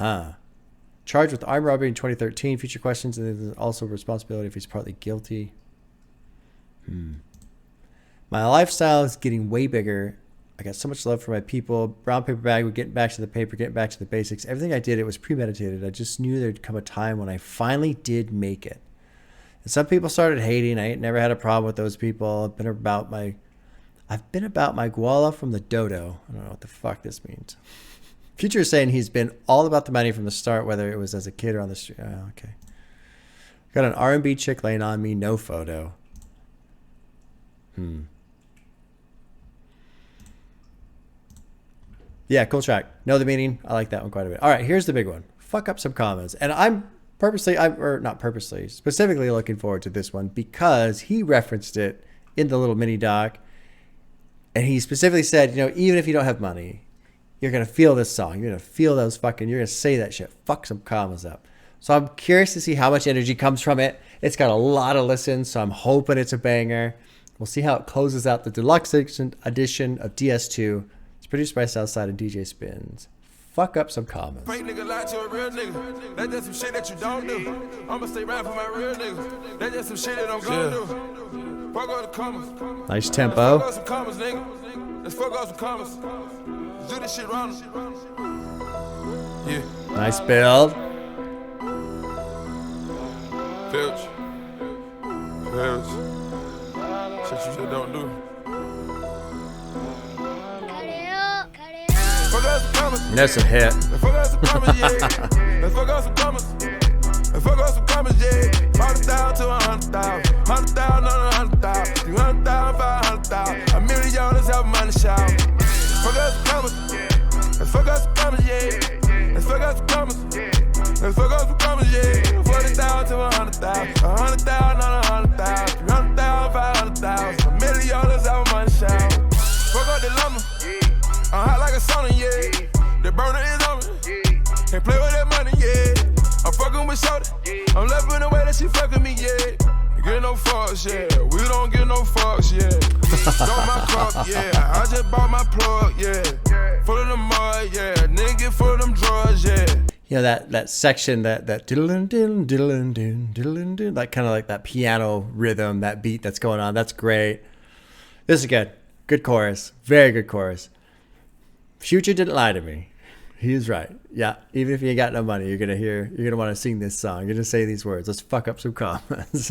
Charged with armed robbery in 2013. Future questions, and there's also responsibility if he's partly guilty. My lifestyle is getting way bigger. I got so much love for my people. Brown paper bag, we're getting back to the paper, getting back to the basics. Everything I did, it was premeditated. I just knew there'd come a time when I finally did make it. And some people started hating. I ain't never had a problem with those people. I've been about my guala from the dodo. I don't know what the fuck this means. Future is saying he's been all about the money from the start, whether it was as a kid or on the street. Oh, okay. Got an R&B chick laying on me, no photo. Yeah, cool track. Know the Meaning. I like that one quite a bit. All right, here's the big one. Fuck up some commas. And I'm specifically looking forward to this one because he referenced it in the little mini doc. And he specifically said, you know, even if you don't have money, you're going to feel this song. You're going to feel those fucking, you're going to say that shit. Fuck some commas up. So I'm curious to see how much energy comes from it. It's got a lot of listens, so I'm hoping it's a banger. We'll see how it closes out the deluxe edition of DS2. It's produced by Southside and DJ Spins. Fuck up some commas. Fake nigga lie to a real nigga. That's just some shit that you don't do. I'ma stay right for my real nigga. That's just some shit that I'm gonna do. Fuck all the commas. Nice tempo. Fuck all some commas, nigga. Let's fuck all some commas. Let's do this shit wrong. Yeah. Nice build. Filch. Shit you just don't do. Fuck out some commas. That's a hit. Fuck out some commas, yeah. Let's fuck out some commas. Let's fuck out some commas, yeah. 100,000 to 100,000. 100,000 on 100,000. 300,000, 500,000. $1 million is how money shout. Fuck out some commas. Let's fuck out some commas, yeah. Let's fuck out some commas. Let's fuck out some commas, yeah. 40,000 to 100,000. 100,000 on 100,000. 300,000, 500,000. $1 million is how money shout. Fuck out the lumber. I'm hot like a sauna, yeah. The burner is on me. Can't play with that money, yeah. I'm fucking with Shorty. I'm loving the way that she fucking me, yeah. Get no fucks, yeah. We don't get no fucks, yeah. Got my cup, yeah. I just bought my plug, yeah. Full of the mud, yeah. Nigga get full of them drugs, yeah. You know, that section, that diddlin diddlin diddlin diddlin diddlin diddlin, like kind of like that piano rhythm, that beat that's going on. That's great. This is good. Good chorus. Very good chorus. Future didn't lie to me. He is right. Yeah, even if you ain't got no money, you're gonna want to sing this song. You're gonna say these words. Let's fuck up some commas.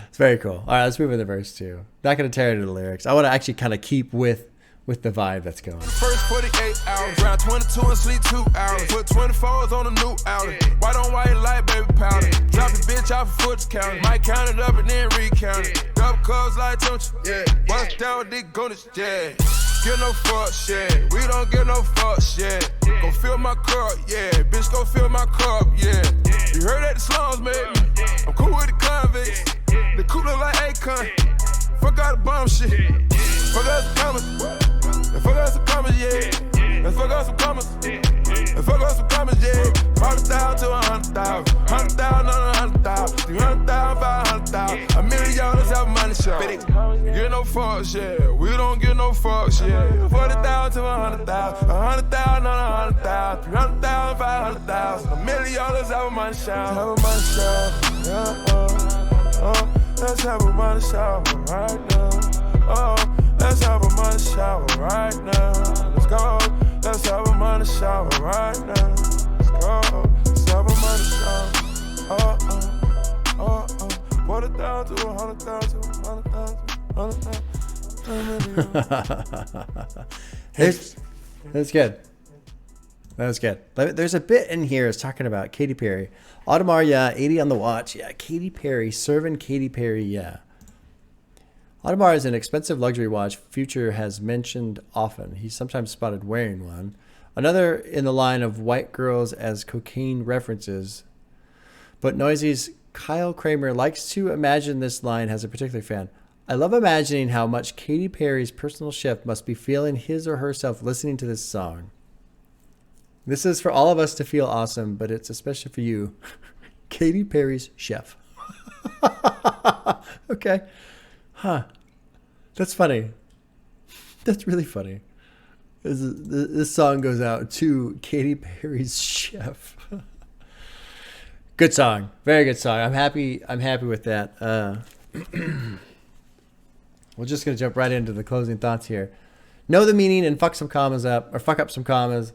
It's very cool. All right, let's move into verse 2. Not gonna tear into the lyrics. I want to actually kind of keep with the vibe that's going. First 48 hours, round 22 and sleep 2 hours. Put 24s on a new outlet. White on white light, baby powder. Drop your bitch off a foot count. Might count it up and then recount it. Double cubs like Tunch, yeah. Bust down with dick on this, yeah. Get no fuck shit, we don't get no fuck shit. Go fill my cup, yeah. Bitch, go fill my cup, yeah. You heard that the slums made me. I'm cool with the convicts. The cool look like Akon. Fuck out the bomb shit. Fuck out some commas. Fuck out some commas, yeah. Let's fuck out some commas. Let's fuck out some commas, yeah. 100,000 to 100,000. 100,000 on 100,000. 300,000, 500,000. $1 million is how money show. Get no fucks, yeah. We don't get no fucks, yeah. 40,000 to 100,000. 100,000 on 100,000. 300,000, 500,000. $1 million is how money show. Have a money show, yeah. Let's have a money shower right now. Let's have a money shower right now. Let's go. Let's have a money shower right now. Let's go. Let's have a money shower. 40,000 to 100,000. 100,000. 100,000. That's good. That was good. There's a bit in here is talking about Katy Perry. Audemars, yeah. 80 on the watch, yeah. Katy Perry, serving Katy Perry, yeah. Audemars is an expensive luxury watch Future has mentioned often. He's sometimes spotted wearing one. Another in the line of white girls as cocaine references. But Noisy's Kyle Kramer likes to imagine this line has a particular fan. I love imagining how much Katy Perry's personal chef must be feeling his or herself listening to this song. This is for all of us to feel awesome, but it's especially for you, Katy Perry's chef. Okay. Huh. That's funny. That's really funny. This song goes out to Katy Perry's chef. Good song. Very good song. I'm happy with that. We're just going to jump right into the closing thoughts here. Know the meaning and fuck some commas up, or fuck up some commas.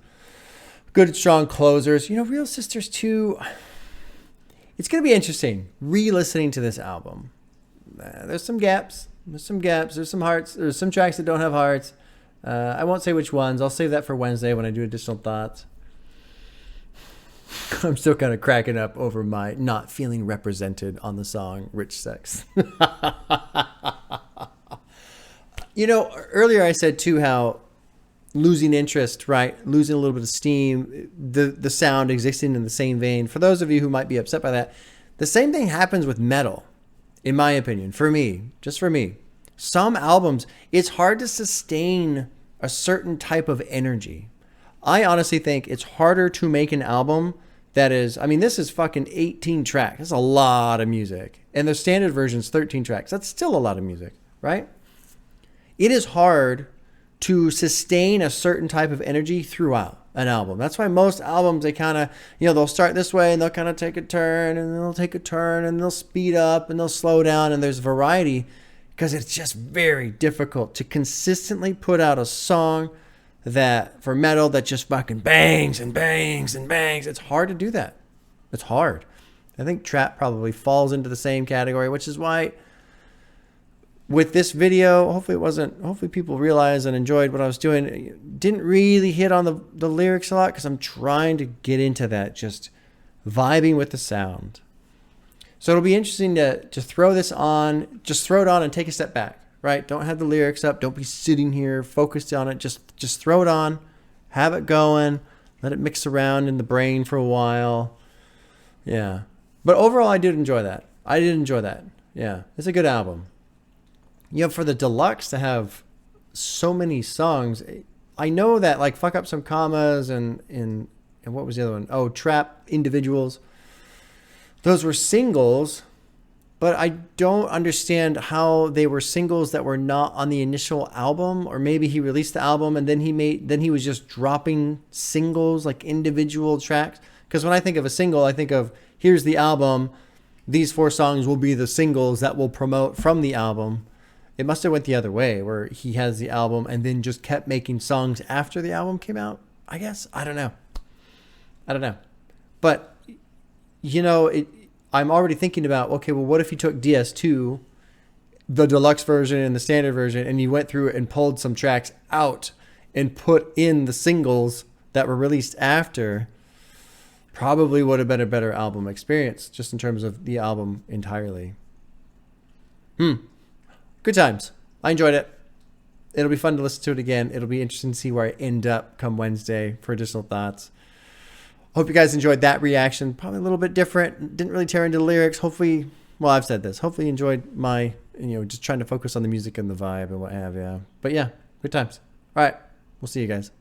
Good, strong closers. You know, Real Sisters 2, it's going to be interesting re-listening to this album. There's some gaps. There's some hearts. There's some tracks that don't have hearts. I won't say which ones. I'll save that for Wednesday when I do additional thoughts. I'm still kind of cracking up over my not feeling represented on the song Rich Sex. You know, earlier I said too how losing interest, right? Losing a little bit of steam, the sound existing in the same vein. For those of you who might be upset by that, the same thing happens with metal, in my opinion, for me, just for me. Some albums, it's hard to sustain a certain type of energy. I honestly think it's harder to make an album that is, I mean, this is fucking 18 tracks. That's a lot of music. And the standard version is 13 tracks. That's still a lot of music, right? It is hard to sustain a certain type of energy throughout an album. That's why most albums, they kind of, they'll start this way and they'll kind of take a turn and they'll take a turn and they'll speed up and they'll slow down, and there's variety, because it's just very difficult to consistently put out a song that, for metal, that just fucking bangs and bangs and bangs. It's hard to do that. It's hard. I think trap probably falls into the same category, which is why with this video, hopefully people realized and enjoyed what I was doing. Didn't really hit on the lyrics a lot, because I'm trying to get into that, just vibing with the sound. So it'll be interesting to throw this on, just throw it on and take a step back, right? Don't have the lyrics up. Don't be sitting here focused on it. Just throw it on, have it going, let it mix around in the brain for a while. Yeah. But overall, I did enjoy that. Yeah. It's a good album. For the Deluxe to have so many songs, I know that, like, Fuck Up Some Commas and what was the other one? Oh, Trap Individuals. Those were singles, but I don't understand how they were singles that were not on the initial album. Or maybe he released the album and then he was just dropping singles, like individual tracks. Because when I think of a single, I think of, here's the album, these 4 songs will be the singles that will promote from the album. It must have went the other way, where he has the album and then just kept making songs after the album came out, I guess. I don't know. But, I'm already thinking about, okay, well, what if you took DS2, the deluxe version and the standard version, and you went through and pulled some tracks out and put in the singles that were released after? Probably would have been a better album experience, just in terms of the album entirely. Good times. I enjoyed it. It'll be fun to listen to it again. It'll be interesting to see where I end up come Wednesday for additional thoughts. Hope you guys enjoyed that reaction. Probably a little bit different. Didn't really tear into the lyrics. Hopefully, well, I've said this. Hopefully you enjoyed my, just trying to focus on the music and the vibe and what have you. But yeah, good times. All right. We'll see you guys.